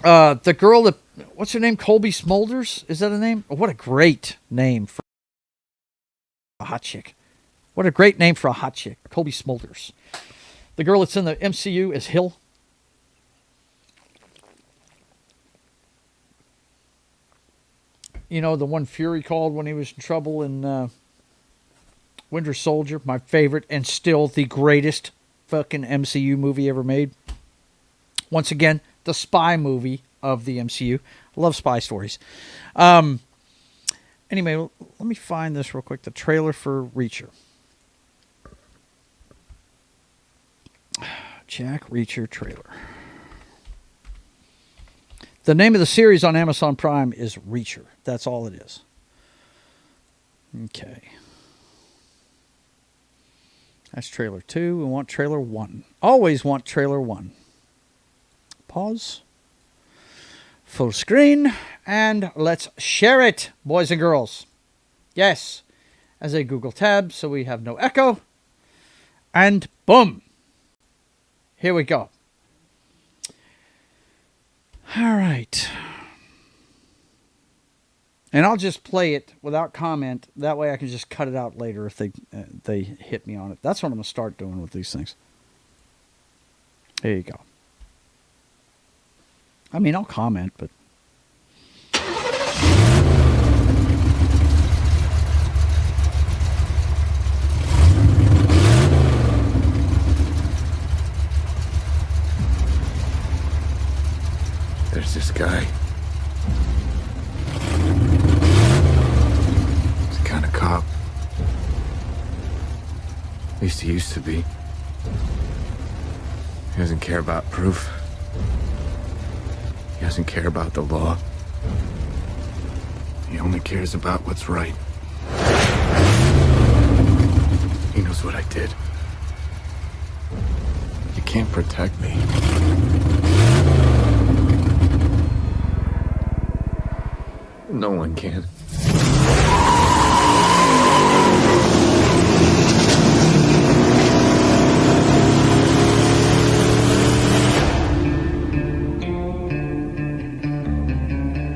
The girl that, what's her name? Colby Smulders? Is that a name? Oh, what a great name for a hot chick. What a great name for a hot chick. Colby Smulders. The girl that's in the MCU is Hill. You know, the one Fury called when he was in trouble in Winter Soldier. My favorite and still the greatest fucking MCU movie ever made. Once again, the spy movie of the MCU. I love spy stories. Anyway, let me find this real quick. The trailer for Reacher. Jack Reacher trailer. The name of the series on Amazon Prime is Reacher. That's all it is. Okay. That's trailer 2. We want trailer 1. Always want trailer 1. Pause. Full screen. And let's share it, boys and girls. Yes. As a Google tab, so we have no echo. And boom. Here we go. All right. And I'll just play it without comment. That way I can just cut it out later if they hit me on it. That's what I'm going to start doing with these things. There you go. I mean, I'll comment, but... There's this guy. He's the kind of cop. At least he used to be. He doesn't care about proof. He doesn't care about the law. He only cares about what's right. He knows what I did. You can't protect me. No one can.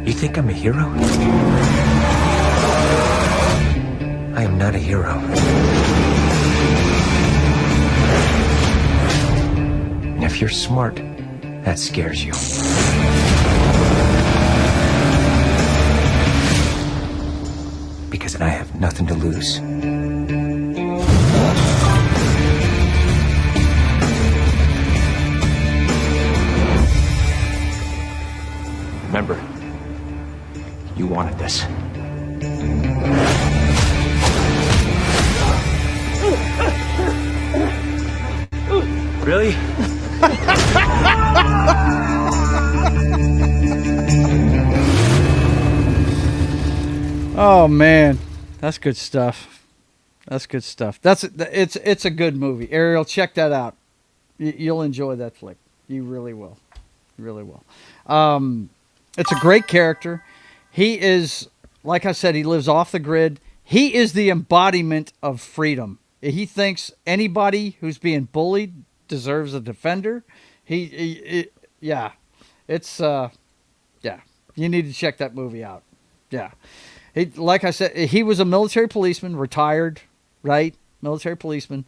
You think I'm a hero? I am not a hero. And if you're smart, that scares you. Because I have nothing to lose. Remember, you wanted this. Really? Oh man, that's good stuff. That's good stuff. It's a good movie. Ariel, check that out. You'll enjoy that flick. You really will. You really will. It's a great character. He is, like I said, he lives off the grid. He is the embodiment of freedom. He thinks anybody who's being bullied deserves a defender. Yeah. You need to check that movie out. Yeah. Like I said, he was a military policeman, retired, right? Military policeman.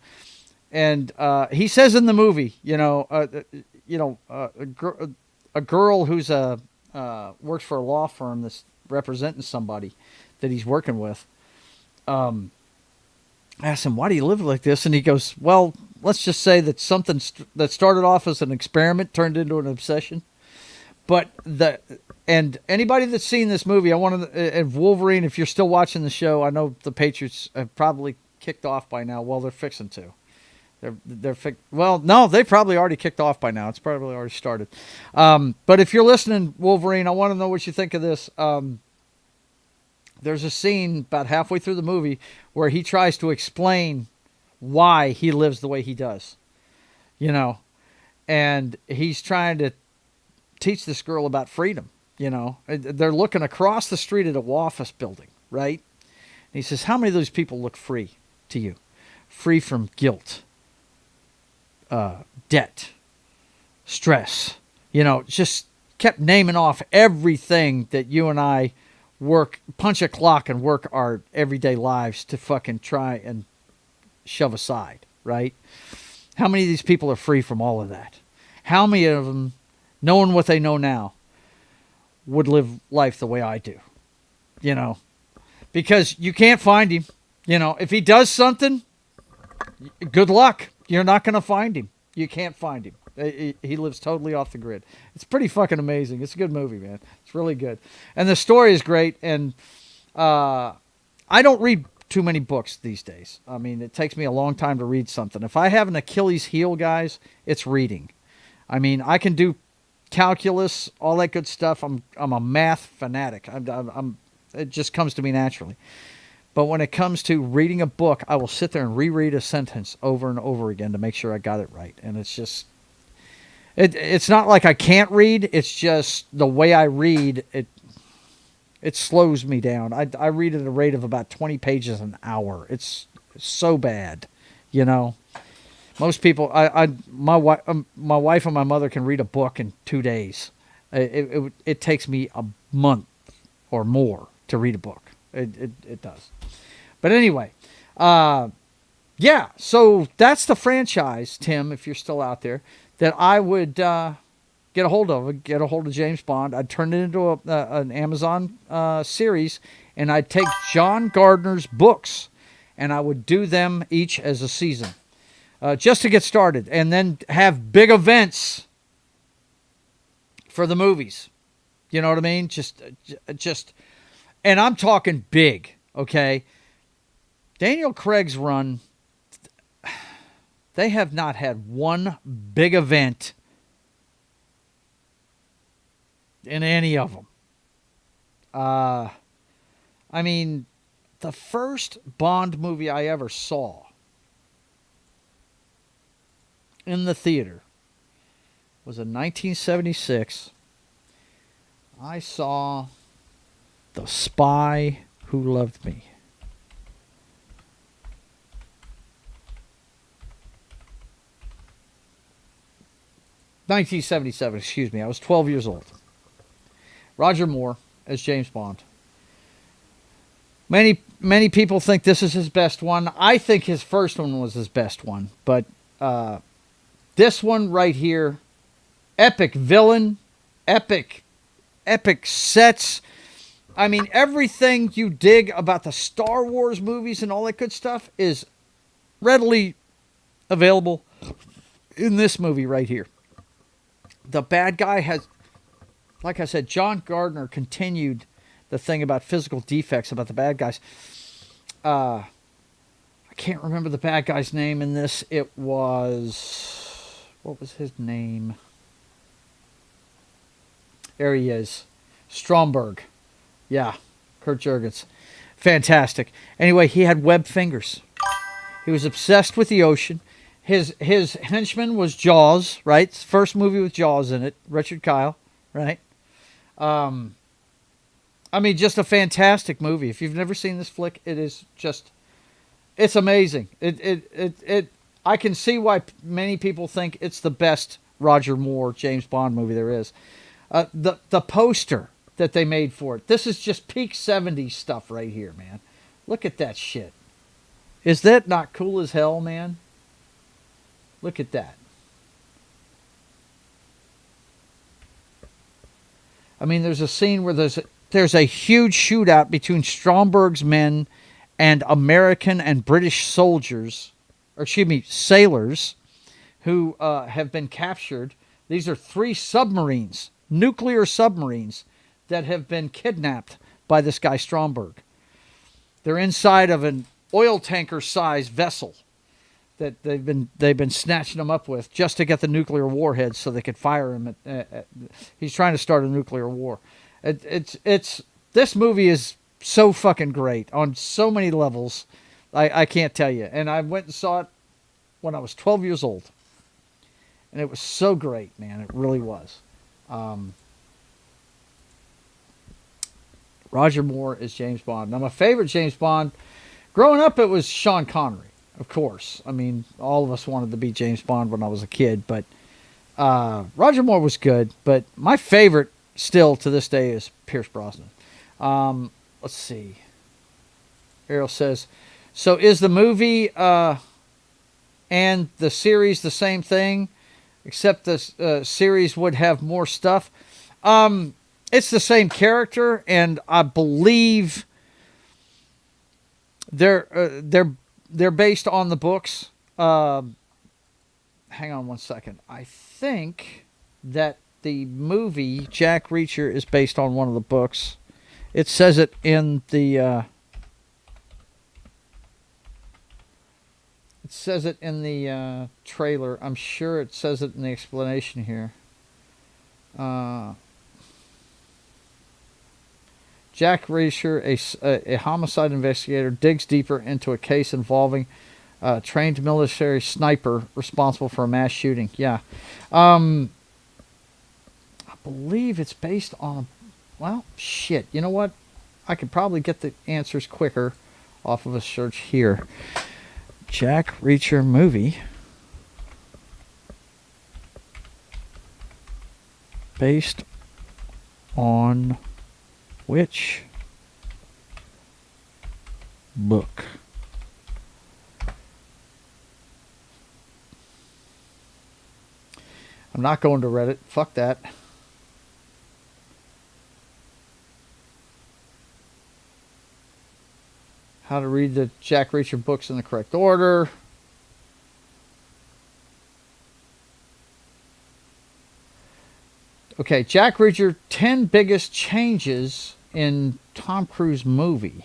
And he says in the movie, a girl who's works for a law firm, this representing somebody that he's working with. I asked him, why do you live like this? And he goes, well, let's just say that something that started off as an experiment turned into an obsession. But and anybody that's seen this movie, I want to, and Wolverine, if you're still watching the show, I know the Patriots have probably kicked off by now. Well, they're fixing to. Well, no, they probably already kicked off by now. It's probably already started. But if you're listening, Wolverine, I want to know what you think of this. There's a scene about halfway through the movie where he tries to explain why he lives the way he does, you know, and he's trying to teach this girl about freedom. You know, they're looking across the street at a office building, right? And he says, how many of those people look free to you? Free from guilt, debt, stress. You know, just kept naming off everything that you and I punch a clock and work our everyday lives to fucking try and shove aside, right? How many of these people are free from all of that? How many of them, knowing what they know now, would live life the way I do? You know, because you can't find him. You know, if he does something, good luck. You're not going to find him. You can't find him. He lives totally off the grid. It's pretty fucking amazing. It's a good movie, man. It's really good. And the story is great. And I don't read too many books these days. I mean, it takes me a long time to read something. If I have an Achilles heel, guys, it's reading. I mean, I can do calculus, all that good stuff. I'm a math fanatic. It just comes to me naturally. But when it comes to reading a book, I will sit there and reread a sentence over and over again to make sure I got it right. And it's just, it's not like I can't read. It's just the way I read, it slows me down. I read at a rate of about 20 pages an hour. It's so bad, you know. Most people, my wife and my mother can read a book in 2 days. It takes me a month or more to read a book. It does. But anyway, yeah. So that's the franchise, Tim, if you're still out there, that I would get a hold of. Get a hold of James Bond. I'd turn it into an Amazon series, and I'd take John Gardner's books, and I would do them each as a season. Just to get started, and then have big events for the movies. You know what I mean? Just, and I'm talking big, okay? Daniel Craig's run, they have not had one big event in any of them. I mean, the first Bond movie I ever saw in the theater was in 1976. I saw The Spy Who Loved Me. (1977), excuse me. I was 12 years old. Roger Moore as James Bond. Many people think this is his best one. I think his first one was his best one, but this one right here, epic villain, epic sets. I mean, everything you dig about the Star Wars movies and all that good stuff is readily available in this movie right here. The bad guy has, like I said, John Gardner continued the thing about physical defects about the bad guys. I can't remember the bad guy's name in this. It was, what was his name? There he is. Stromberg. Yeah, Kurt Jurgens. Fantastic. Anyway, he had webbed fingers. He was obsessed with the ocean. His henchman was Jaws, right? First movie with Jaws in it. Richard Kyle, right? I mean, just a fantastic movie. If you've never seen this flick, it is just, it's amazing. I can see why many people think it's the best Roger Moore James Bond movie there is. The poster that they made for it. This is just peak 70s stuff right here, man. Look at that shit. Is that not cool as hell, man? Look at that. I mean, there's a scene where there's there's a huge shootout between Stromberg's men and American and British soldiers, or excuse me, sailors, who have been captured. These are 3 submarines, nuclear submarines, that have been kidnapped by this guy Stromberg. They're inside of an oil tanker-sized vessel that they've been snatching them up with just to get the nuclear warheads so they could fire him. He's trying to start a nuclear war. This movie is so fucking great on so many levels. I can't tell you. And I went and saw it when I was 12 years old. And it was so great, man. It really was. Roger Moore is James Bond. Now, my favorite James Bond, growing up, it was Sean Connery, of course. I mean, all of us wanted to be James Bond when I was a kid. But Roger Moore was good. But my favorite still to this day is Pierce Brosnan. Let's see. Ariel says, so is the movie and the series the same thing, except the series would have more stuff? It's the same character, and I believe they're based on the books. Hang on one second. I think that the movie Jack Reacher is based on one of the books. It says it in the trailer. I'm sure it says it in the explanation here. Jack Reacher, a homicide investigator, digs deeper into a case involving a trained military sniper responsible for a mass shooting. Yeah. I believe it's based on... Well, shit. You know what? I could probably get the answers quicker off of a search here. Jack Reacher movie. Based on which book? I'm not going to Reddit. Fuck that. How to read the Jack Reacher books in the correct order. Okay, Jack Reacher, 10 biggest changes in Tom Cruise movie.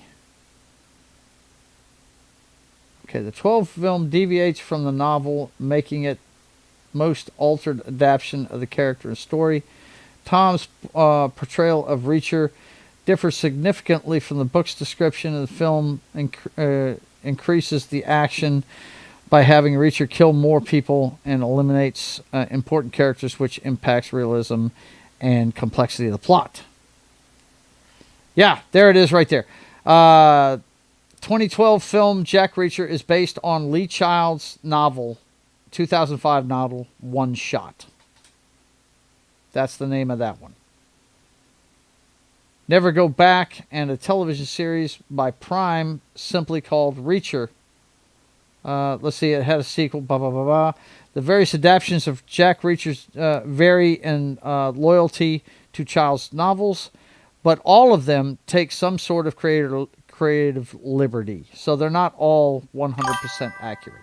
Okay, the 12th film deviates from the novel, making it most altered adaptation of the character and story. Tom's portrayal of Reacher differs significantly from the book's description of the film, increases the action by having Reacher kill more people and eliminates important characters, which impacts realism and complexity of the plot. Yeah, there it is right there. 2012 film Jack Reacher is based on Lee Child's novel, 2005 novel, One Shot. That's the name of that one. Never Go Back, and a television series by Prime simply called Reacher. Let's see, it had a sequel, blah, blah, blah, blah. The various adaptations of Jack Reacher's vary in loyalty to Child's novels, but all of them take some sort of creative liberty. So they're not all 100% accurate.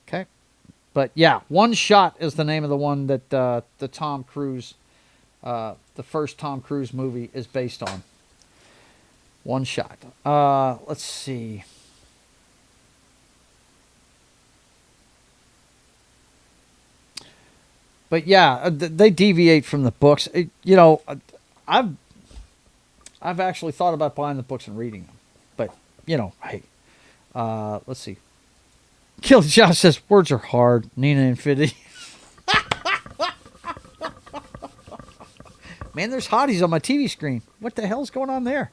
Okay? But yeah, One Shot is the name of the one that the Tom Cruise, the first Tom Cruise movie is based on. One Shot. Let's see. But yeah, they deviate from the books. You know, I've actually thought about buying the books and reading them. But, you know, hey. Let's see. Kill Josh says, words are hard. Nina Infinity. Man, there's hotties on my TV screen. What the hell's going on there?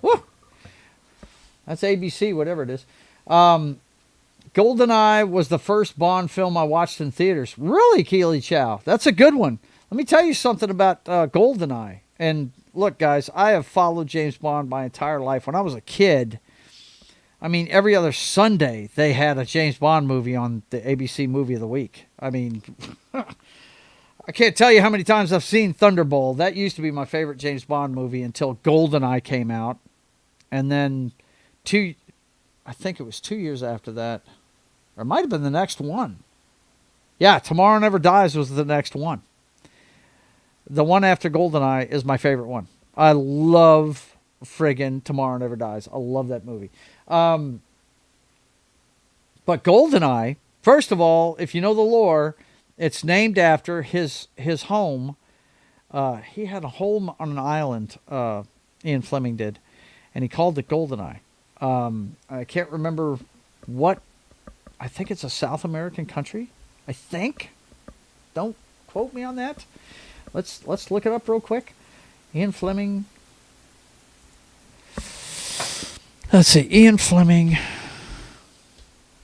Woo! That's ABC, whatever it is. GoldenEye was the first Bond film I watched in theaters. Really, Keely Chow? That's a good one. Let me tell you something about GoldenEye. And look, guys, I have followed James Bond my entire life. When I was a kid, I mean, every other Sunday, they had a James Bond movie on the ABC Movie of the Week. I mean, I can't tell you how many times I've seen Thunderball. That used to be my favorite James Bond movie until GoldenEye came out. And then I think it was 2 years after that. Or it might have been the next one. Yeah, Tomorrow Never Dies was the next one. The one after GoldenEye is my favorite one. I love friggin' Tomorrow Never Dies. I love that movie. But GoldenEye, first of all, if you know the lore, it's named after his home. He had a home on an island, Ian Fleming did, and he called it GoldenEye. I can't remember what. I think it's a South American country. I think. Don't quote me on that. Let's look it up real quick. Ian Fleming. Let's see. Ian Fleming.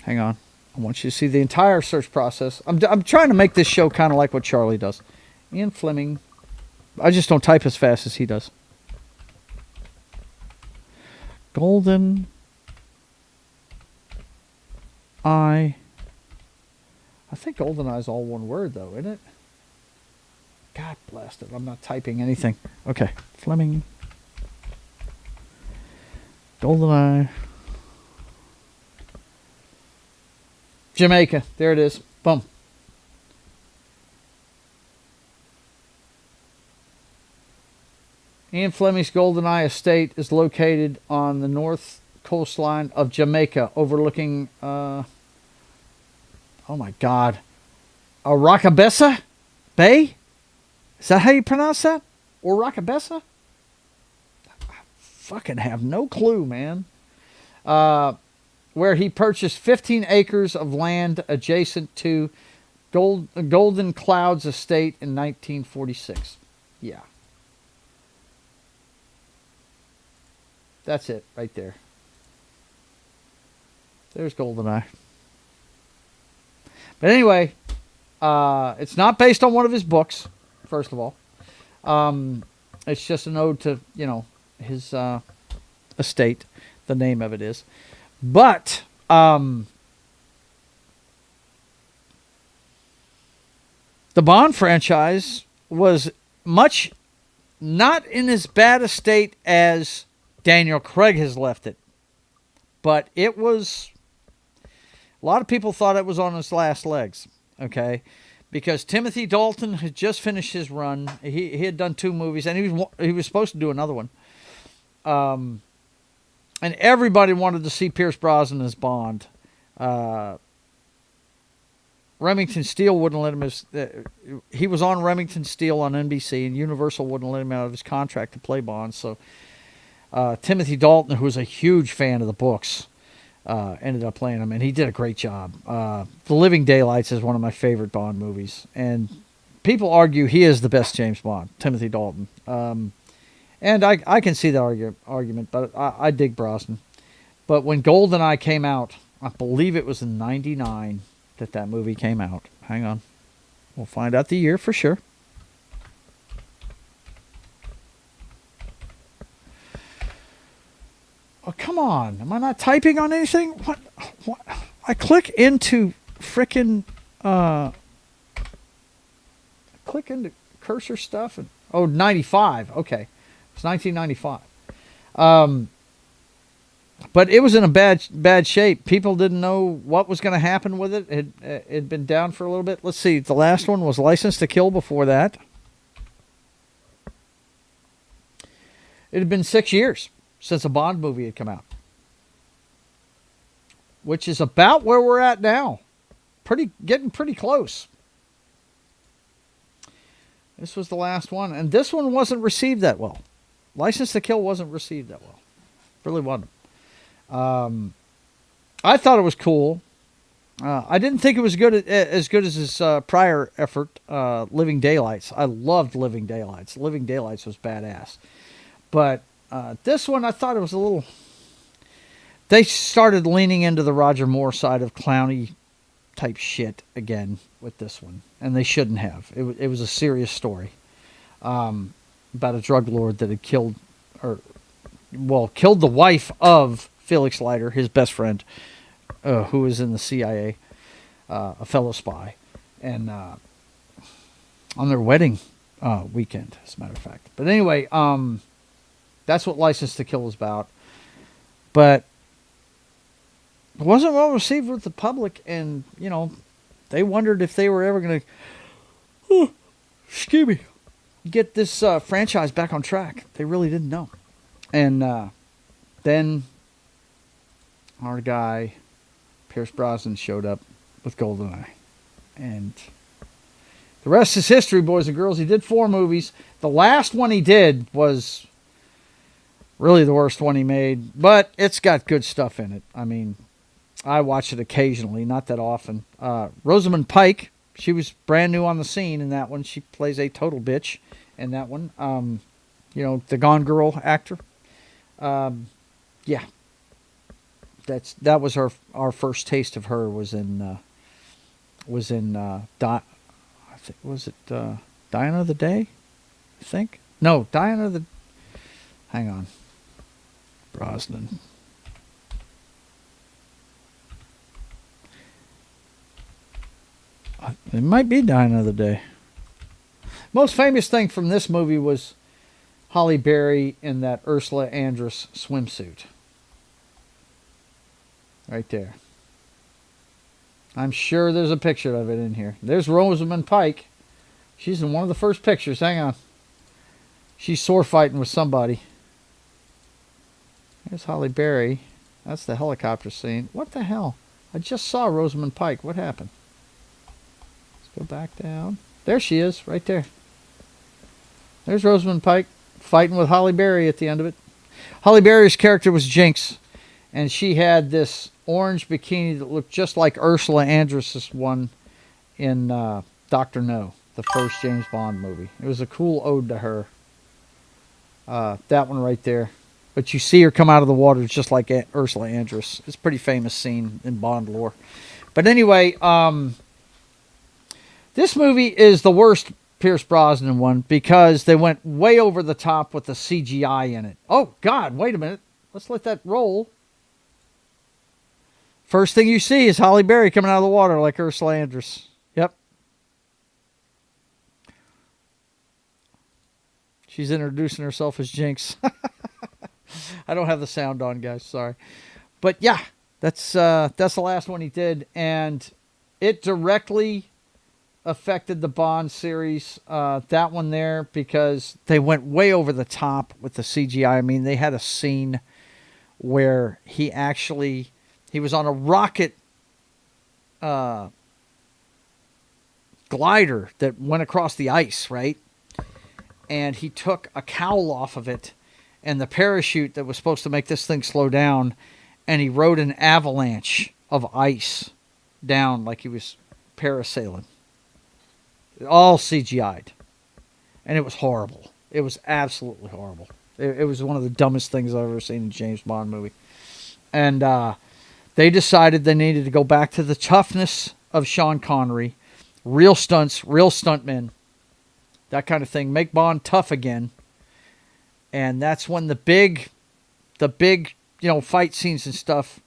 Hang on. I want you to see the entire search process. I'm trying to make this show kind of like what Charlie does. Ian Fleming. I just don't type as fast as he does. Golden Eye. I think GoldenEye is all one word, though, isn't it? God blast it. I'm not typing anything. Okay. Fleming. GoldenEye. Jamaica. There it is. Boom. Ian Fleming's GoldenEye estate is located on the north coastline of Jamaica, overlooking, oh my God, Aracabessa Bay? Is that how you pronounce that? Or Aracabessa? I fucking have no clue, man. Where he purchased 15 acres of land adjacent to Golden Clouds Estate in 1946. Yeah. That's it right there. There's GoldenEye. But anyway, it's not based on one of his books, first of all. It's just an ode to, his estate. The name of it is. But the Bond franchise was much not in as bad a state as Daniel Craig has left it. But it was... A lot of people thought it was on its last legs, okay? Because Timothy Dalton had just finished his run. He had done 2 movies, and he was supposed to do another one. And everybody wanted to see Pierce Brosnan as Bond. Remington Steele wouldn't let him. He was on Remington Steele on NBC, and Universal wouldn't let him out of his contract to play Bond. So Timothy Dalton, who was a huge fan of the books, ended up playing him, and he did a great job. The Living Daylights is one of my favorite Bond movies, and people argue he is the best James Bond, Timothy Dalton. And I can see the argument, but I dig Brosnan. But when GoldenEye came out, I believe it was in '99 that movie came out. Hang on. We'll find out the year for sure. Oh, come on. Am I not typing on anything? What? I click into frickin' click into cursor stuff and 95. Okay. It's 1995. But it was in a bad shape. People didn't know what was going to happen with it. It had been down for a little bit. Let's see. The last one was License to Kill before that. It had been 6 years since a Bond movie had come out, which is about where we're at now. Getting pretty close. This was the last one, and this one wasn't received that well. License to Kill wasn't received that well. Really wasn't. I thought it was cool. I didn't think it was as good as his prior effort, Living Daylights. I loved Living Daylights. Living Daylights was badass. But this one, I thought it was a little... They started leaning into the Roger Moore side of clowny type shit again with this one. And they shouldn't have. It was a serious story. About a drug lord that had killed the wife of Felix Leiter, his best friend, who was in the CIA, a fellow spy. And on their wedding weekend, as a matter of fact. But anyway, that's what License to Kill is about. But it wasn't well received with the public, and, you know, they wondered if they were ever going to, excuse me, get this franchise back on track. They really didn't know. And then our guy, Pierce Brosnan, showed up with GoldenEye. And the rest is history, boys and girls. He did 4 movies. The last one he did was really the worst one he made, but it's got good stuff in it. I mean, I watch it occasionally, not that often. Rosamund Pike, she was brand new on the scene in that one. She plays a total bitch in that one. You know, the Gone Girl actor. Yeah. That was our first taste of her was in Diana of the Day? I think. No, Diana of the... Hang on. Brosnan. It might be Diana of the Day. Most famous thing from this movie was Halle Berry in that Ursula Andress swimsuit. Right there. I'm sure there's a picture of it in here. There's Rosamund Pike. She's in one of the first pictures. Hang on. She's sword fighting with somebody. There's Halle Berry. That's the helicopter scene. What the hell? I just saw Rosamund Pike. What happened? Let's go back down. There she is, right there. There's Rosamund Pike fighting with Halle Berry at the end of it. Halle Berry's character was Jinx, and she had this orange bikini that looked just like Ursula Andress's one in Dr. No, the first James Bond movie. It was a cool ode to her. That one right there. But you see her come out of the water just like Ursula Andress. It's a pretty famous scene in Bond lore. But anyway, this movie is the worst Pierce Brosnan one because they went way over the top with the CGI in it. Oh, God, wait a minute. Let's let that roll. First thing you see is Halle Berry coming out of the water like Ursula Andress. Yep. She's introducing herself as Jinx. I don't have the sound on, guys. Sorry. But yeah, that's the last one he did. And it directly affected the Bond series, that one there, because they went way over the top with the CGI. I mean, they had a scene where he was on a rocket glider that went across the ice, right? And he took a cowl off of it and the parachute that was supposed to make this thing slow down, and he rode an avalanche of ice down like he was parasailing. All CGI'd. And it was horrible. It was absolutely horrible. It was one of the dumbest things I've ever seen in a James Bond movie. And they decided they needed to go back to the toughness of Sean Connery. Real stunts, real stuntmen. That kind of thing. Make Bond tough again. And that's when the big, fight scenes and stuff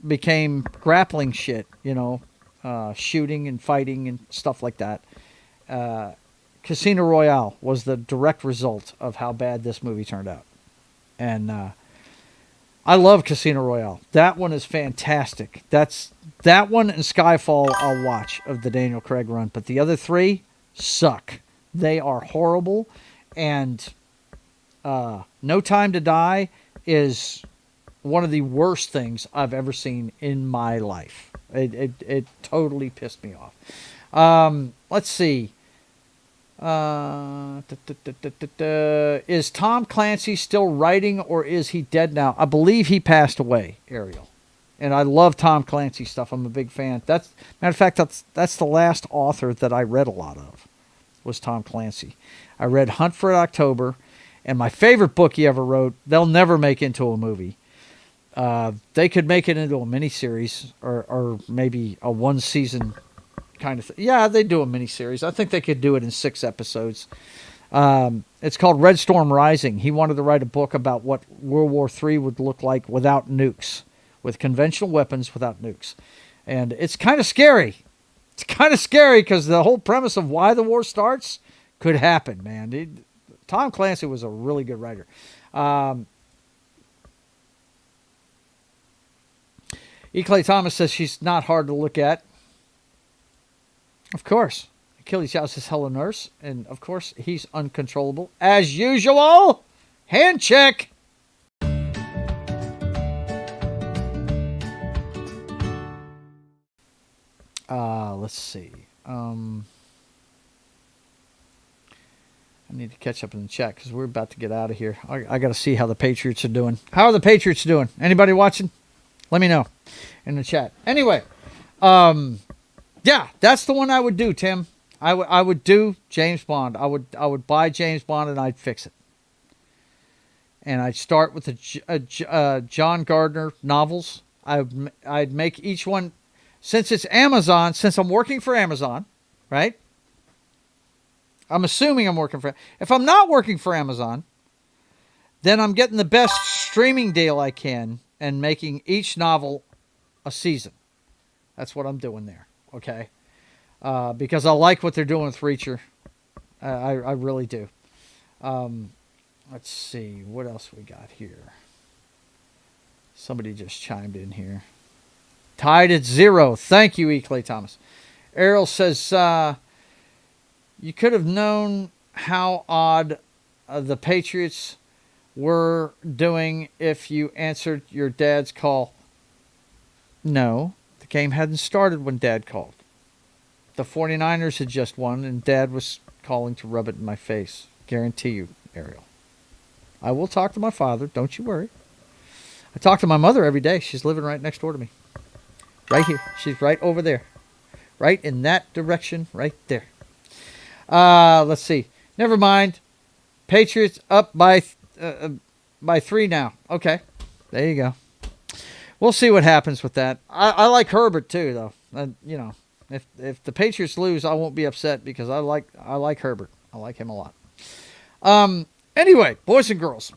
became grappling shit, shooting and fighting and stuff like that. Casino Royale was the direct result of how bad this movie turned out. And I love Casino Royale. That one is fantastic. That one and Skyfall I'll watch of the Daniel Craig run. But the other 3 suck. They are horrible. And No Time to Die is one of the worst things I've ever seen in my life. It totally pissed me off. Let's see. Is Tom Clancy still writing, or is he dead now? I believe he passed away, Ariel. And I love Tom Clancy stuff. I'm a big fan. Matter of fact, that's the last author that I read a lot of, was Tom Clancy. I read Hunt for October, and my favorite book he ever wrote, they'll never make into a movie. They could make it into a miniseries or maybe a one-season kind of thing. Yeah, they do a miniseries. I think they could do it in 6 episodes. It's called Red Storm Rising. He wanted to write a book about what World War III would look like without nukes, with conventional weapons without nukes. And it's kind of scary. It's kind of scary because the whole premise of why the war starts could happen, man. Tom Clancy was a really good writer. E. Clay Thomas says she's not hard to look at. Of course. Achilles Chow says hello, nurse. And, of course, he's uncontrollable. As usual, hand check. Let's see. I need to catch up in the chat because we're about to get out of here. I got to see how the Patriots are doing. How are the Patriots doing? Anybody watching? Let me know in the chat. Anyway, yeah, that's the one I would do, Tim. I would do James Bond. I would buy James Bond and I'd fix it. And I'd start with the John Gardner novels. I'd make each one, since it's Amazon, since I'm working for Amazon, right? I'm assuming I'm working for... If I'm not working for Amazon, then I'm getting the best streaming deal I can and making each novel a season. That's what I'm doing there, okay? Because I like what they're doing with Reacher. I really do. Let's see. What else we got here? Somebody just chimed in here. Tied at 0. Thank you, E. Clay Thomas. Errol says, you could have known how odd the Patriots were doing if you answered your dad's call. No, the game hadn't started when Dad called. The 49ers had just won, and Dad was calling to rub it in my face. Guarantee you, Ariel. I will talk to my father. Don't you worry. I talk to my mother every day. She's living right next door to me. Right here. She's right over there. Right in that direction right there. Let's see. Never mind. Patriots up by 3 now. Okay. There you go. We'll see what happens with that. I like Herbert too, though. You know, if the Patriots lose, I won't be upset because I like Herbert. I like him a lot. Anyway, boys and girls,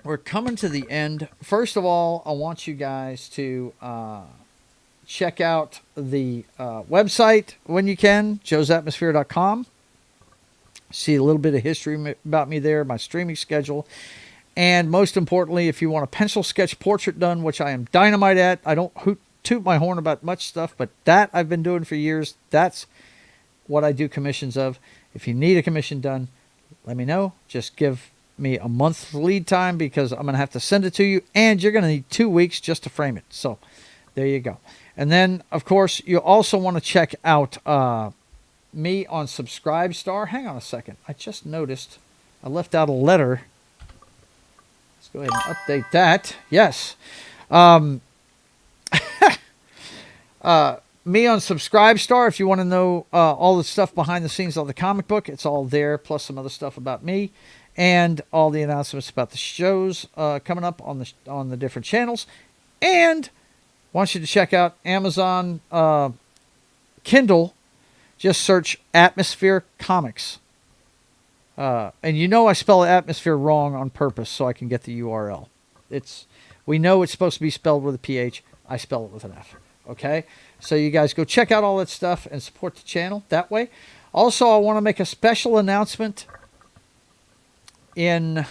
we're coming to the end. First of all, I want you guys to check out the website when you can, joesatmosphere.com. See a little bit of history about me there, my streaming schedule. And most importantly, if you want a pencil sketch portrait done, which I am dynamite at, I don't toot my horn about much stuff, but that I've been doing for years. That's what I do commissions of. If you need a commission done, let me know. Just give me a month's lead time because I'm going to have to send it to you, and you're going to need 2 weeks just to frame it. So there you go. And then, of course, you also want to check out me on Subscribestar. Hang on a second. I just noticed I left out a letter. Let's go ahead and update that. Yes. Me on Subscribestar, if you want to know all the stuff behind the scenes of the comic book, it's all there, plus some other stuff about me, and all the announcements about the shows coming up on the different channels. And I want you to check out Amazon Kindle. Just search Atmosphere Comics. And you know I spell atmosphere wrong on purpose so I can get the URL. We know it's supposed to be spelled with a PH. I spell it with an F. Okay? So you guys go check out all that stuff and support the channel that way. Also, I want to make a special announcement. In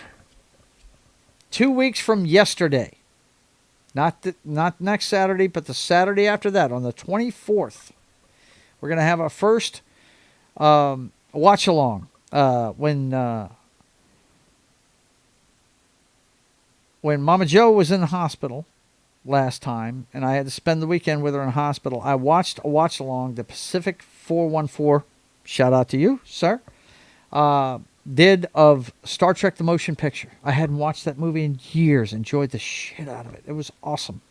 2 weeks from yesterday, not next Saturday, but the Saturday after that, on the 24th, we're going to have our first watch-along. When Mama Jo was in the hospital last time, and I had to spend the weekend with her in the hospital, I watched a watch-along, the Pacific 414, shout out to you, sir, did of Star Trek The Motion Picture. I hadn't watched that movie in years, enjoyed the shit out of it. It was awesome.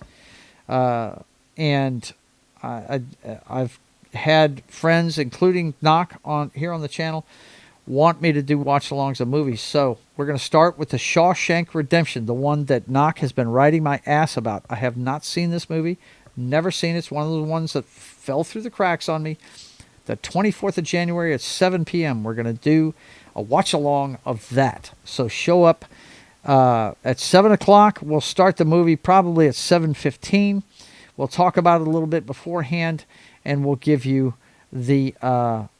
And I've had friends, including Knock here on the channel, want me to do watch-alongs of movies. So we're going to start with the Shawshank Redemption, the one that Knock has been riding my ass about. I have not seen this movie, never seen it. It's one of those ones that fell through the cracks on me. The 24th of January at 7 p.m. we're going to do a watch-along of that. So show up at 7 o'clock. We'll start the movie probably at 7:15. We'll talk about it a little bit beforehand, and we'll give you the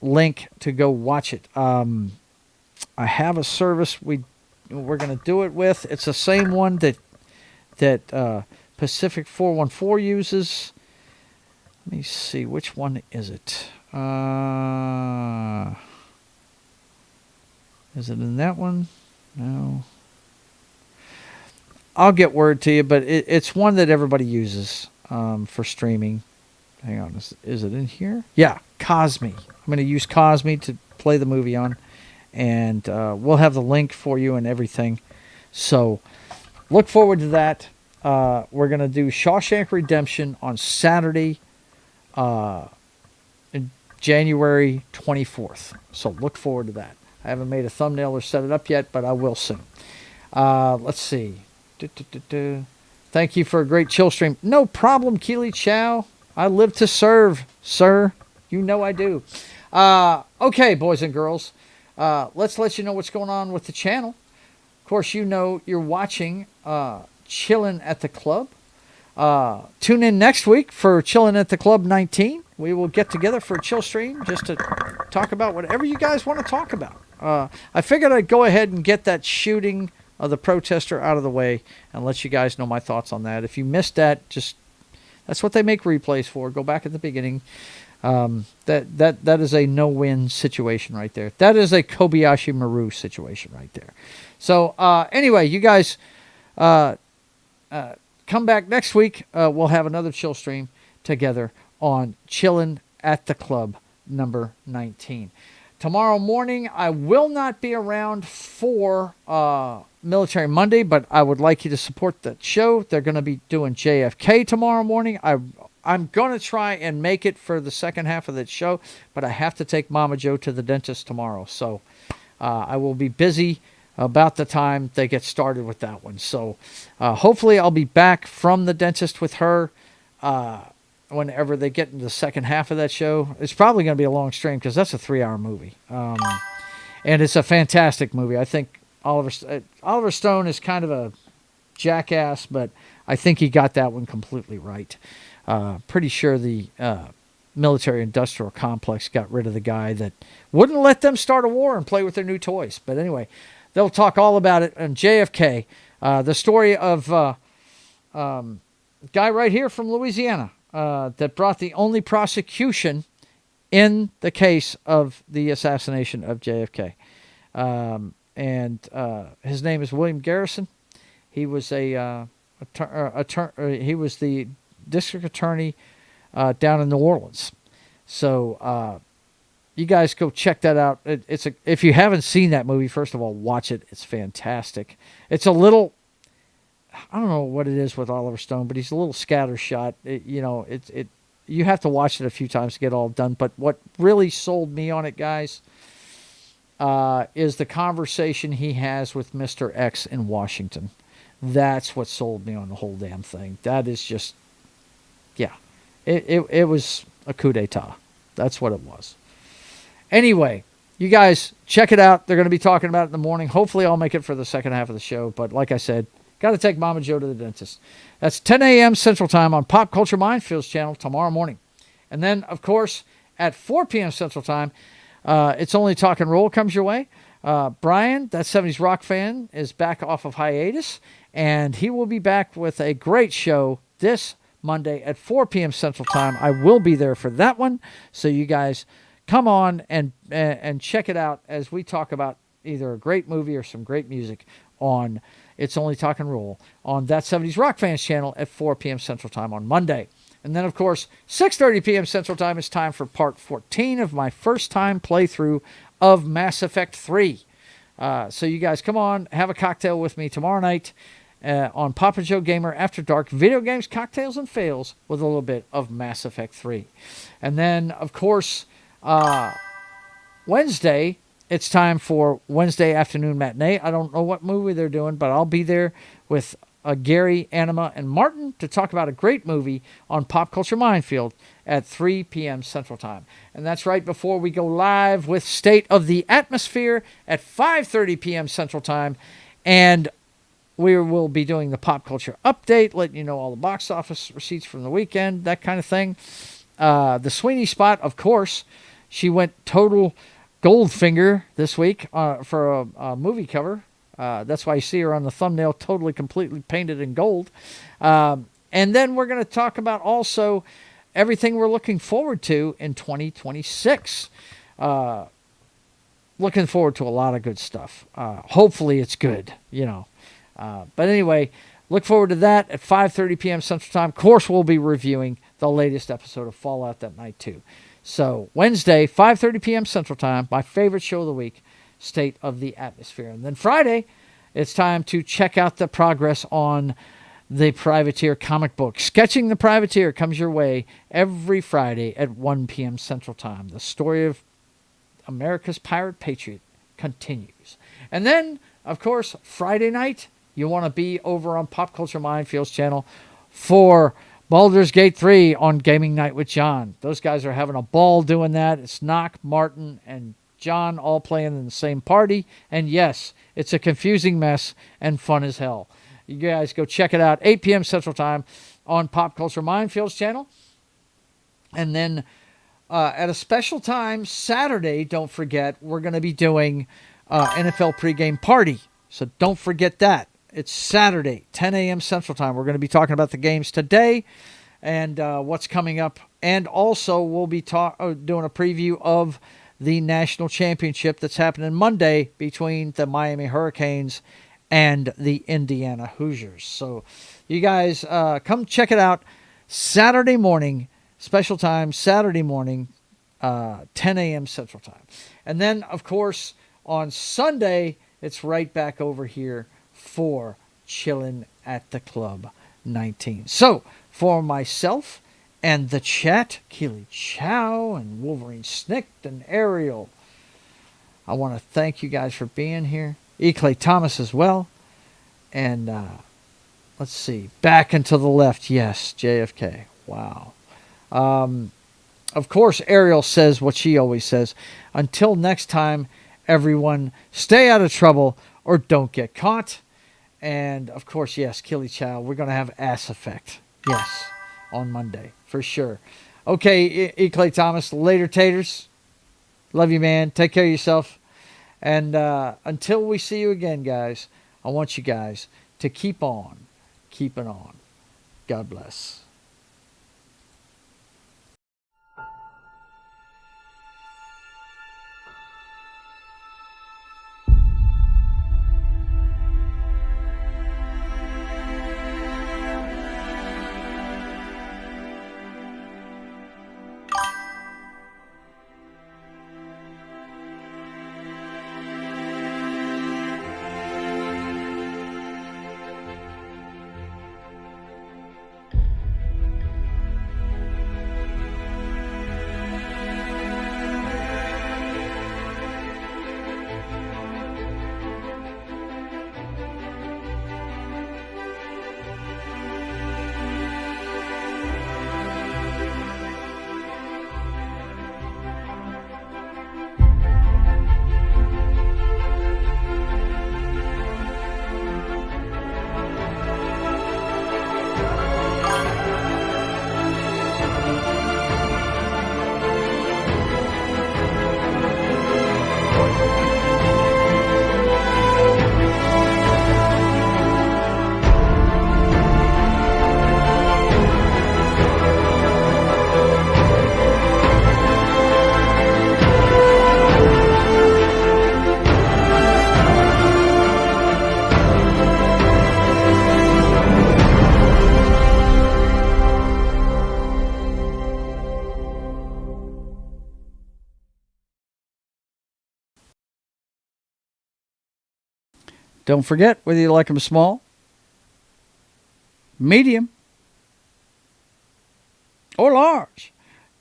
link to go watch it. I have a service we're going to do it with. It's the same one that Pacific 414 uses. Let me see, which one is it? Is it in that one? No. I'll get word to you, but it's one that everybody uses for streaming. Hang on, is it in here? Yeah, Cosme. I'm going to use Cosme to play the movie on, and we'll have the link for you and everything. So look forward to that. We're going to do Shawshank Redemption on Saturday, January 24th. So look forward to that. I haven't made a thumbnail or set it up yet, but I will soon. Let's see. Thank you for a great chill stream. No problem, Keely Chow. I live to serve, sir. You know I do. Okay, boys and girls. Let's let you know what's going on with the channel. Of course, you know you're watching Chillin' at the Club. Tune in next week for Chillin' at the Club 19. We will get together for a chill stream just to talk about whatever you guys want to talk about. I figured I'd go ahead and get that shooting of the protester out of the way and let you guys know my thoughts on that. If you missed that, that's what they make replays for. Go back at the beginning. That is a no-win situation right there. That is a Kobayashi Maru situation right there. So anyway, you guys come back next week. We'll have another chill stream together on Chillin' at the Club number 19. Tomorrow morning, I will not be around for Military Monday, but I would like you to support that show. They're going to be doing JFK tomorrow morning. I'm going to try and make it for the second half of that show, but I have to take Mama Joe to the dentist tomorrow. So I will be busy about the time they get started with that one. So hopefully I'll be back from the dentist with her whenever they get into the second half of that show. It's probably going to be a long stream because that's a 3-hour movie. And it's a fantastic movie. I think Oliver Stone is kind of a jackass, but I think he got that one completely right. Pretty sure the military-industrial complex got rid of the guy that wouldn't let them start a war and play with their new toys. But anyway, they'll talk all about it on JFK. The story of guy right here from Louisiana that brought the only prosecution in the case of the assassination of JFK. And his name is William Garrison. He was he was the district attorney down in New Orleans. So you guys go check that out. If you haven't seen that movie, first of all, watch it. It's fantastic. It's a little, I don't know what it is with Oliver Stone, but he's a little scattershot. You have to watch it a few times to get all done. But what really sold me on it, guys, is the conversation he has with Mr. X in Washington. That's what sold me on the whole damn thing. That is just, yeah. It was a coup d'etat. That's what it was. Anyway, you guys check it out. They're going to be talking about it in the morning. Hopefully I'll make it for the second half of the show. But like I said, got to take Mama Joe to the dentist. That's 10 a.m. Central Time on Pop Culture Minefields channel tomorrow morning. And then, of course, at 4 p.m. Central Time, It's Only Talk and Roll comes your way. Brian, that 70s rock fan, is back off of hiatus. And he will be back with a great show this Monday at 4 p.m. Central Time. I will be there for that one. So you guys come on and check it out as we talk about either a great movie or some great music on It's Only Talk and Roll on That 70s Rock Fans channel at 4 p.m. Central Time on Monday. And then, of course, 6:30 p.m. Central Time is time for part 14 of my first time playthrough of Mass Effect 3. So you guys come on, have a cocktail with me tomorrow night on Papa Joe Gamer After Dark, video games, cocktails, and fails with a little bit of Mass Effect 3. And then, of course, Wednesday, it's time for Wednesday afternoon matinee. I don't know what movie they're doing, but I'll be there with Gary, Anima, and Martin to talk about a great movie on Pop Culture Minefield at 3 p.m. Central Time. And that's right before we go live with State of the Atmosphere at 5:30 p.m. Central Time. And we will be doing the Pop Culture Update, letting you know all the box office receipts from the weekend, that kind of thing. The Sweeney spot, of course, she went total Goldfinger this week for a movie cover. That's why you see her on the thumbnail totally, completely painted in gold. And then we're going to talk about also everything we're looking forward to in 2026. Looking forward to a lot of good stuff. Hopefully it's good, But anyway, look forward to that at 5:30 p.m. Central Time. Of course, we'll be reviewing the latest episode of Fallout that night, too. So Wednesday, 5:30 p.m. Central Time, my favorite show of the week, State of the Atmosphere. And then Friday, it's time to check out the progress on the Privateer comic book. Sketching the Privateer comes your way every Friday at 1 p.m. Central Time. The story of America's Pirate Patriot continues. And then, of course, Friday night, you want to be over on Pop Culture Mindfield's channel for Baldur's Gate 3 on Gaming Night with John. Those guys are having a ball doing that. It's Knock, Martin, and John all playing in the same party. And yes, it's a confusing mess and fun as hell. You guys go check it out, 8 p.m. Central Time on Pop Culture Mindfield's channel. And then at a special time, Saturday, don't forget, we're going to be doing NFL pregame party. So don't forget that. It's Saturday, 10 a.m. Central Time. We're going to be talking about the games today and what's coming up. And also, we'll be doing a preview of the national championship that's happening Monday between the Miami Hurricanes and the Indiana Hoosiers. So you guys come check it out Saturday morning, special time, Saturday morning, 10 a.m. Central Time. And then, of course, on Sunday, it's right back over here for Chillin' at the Club 19. So, for myself and the chat, Keely Chow and Wolverine Snicked and Ariel, I want to thank you guys for being here. E. Clay Thomas as well. And let's see, back and to the left, yes, JFK. Wow. Of course, Ariel says what she always says. Until next time, everyone, stay out of trouble or don't get caught. And, of course, yes, Killy Chow, we're going to have Ass Effect. Yes, on Monday, for sure. Okay, E. Clay Thomas, later, taters. Love you, man. Take care of yourself. And until we see you again, guys, I want you guys to keep on keeping on. God bless. Don't forget, whether you like them small, medium, or large,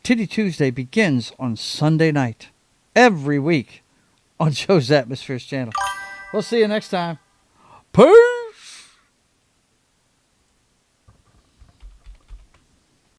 Titty Tuesday begins on Sunday night, every week, on Joe's Atmospheres channel. We'll see you next time. Peace!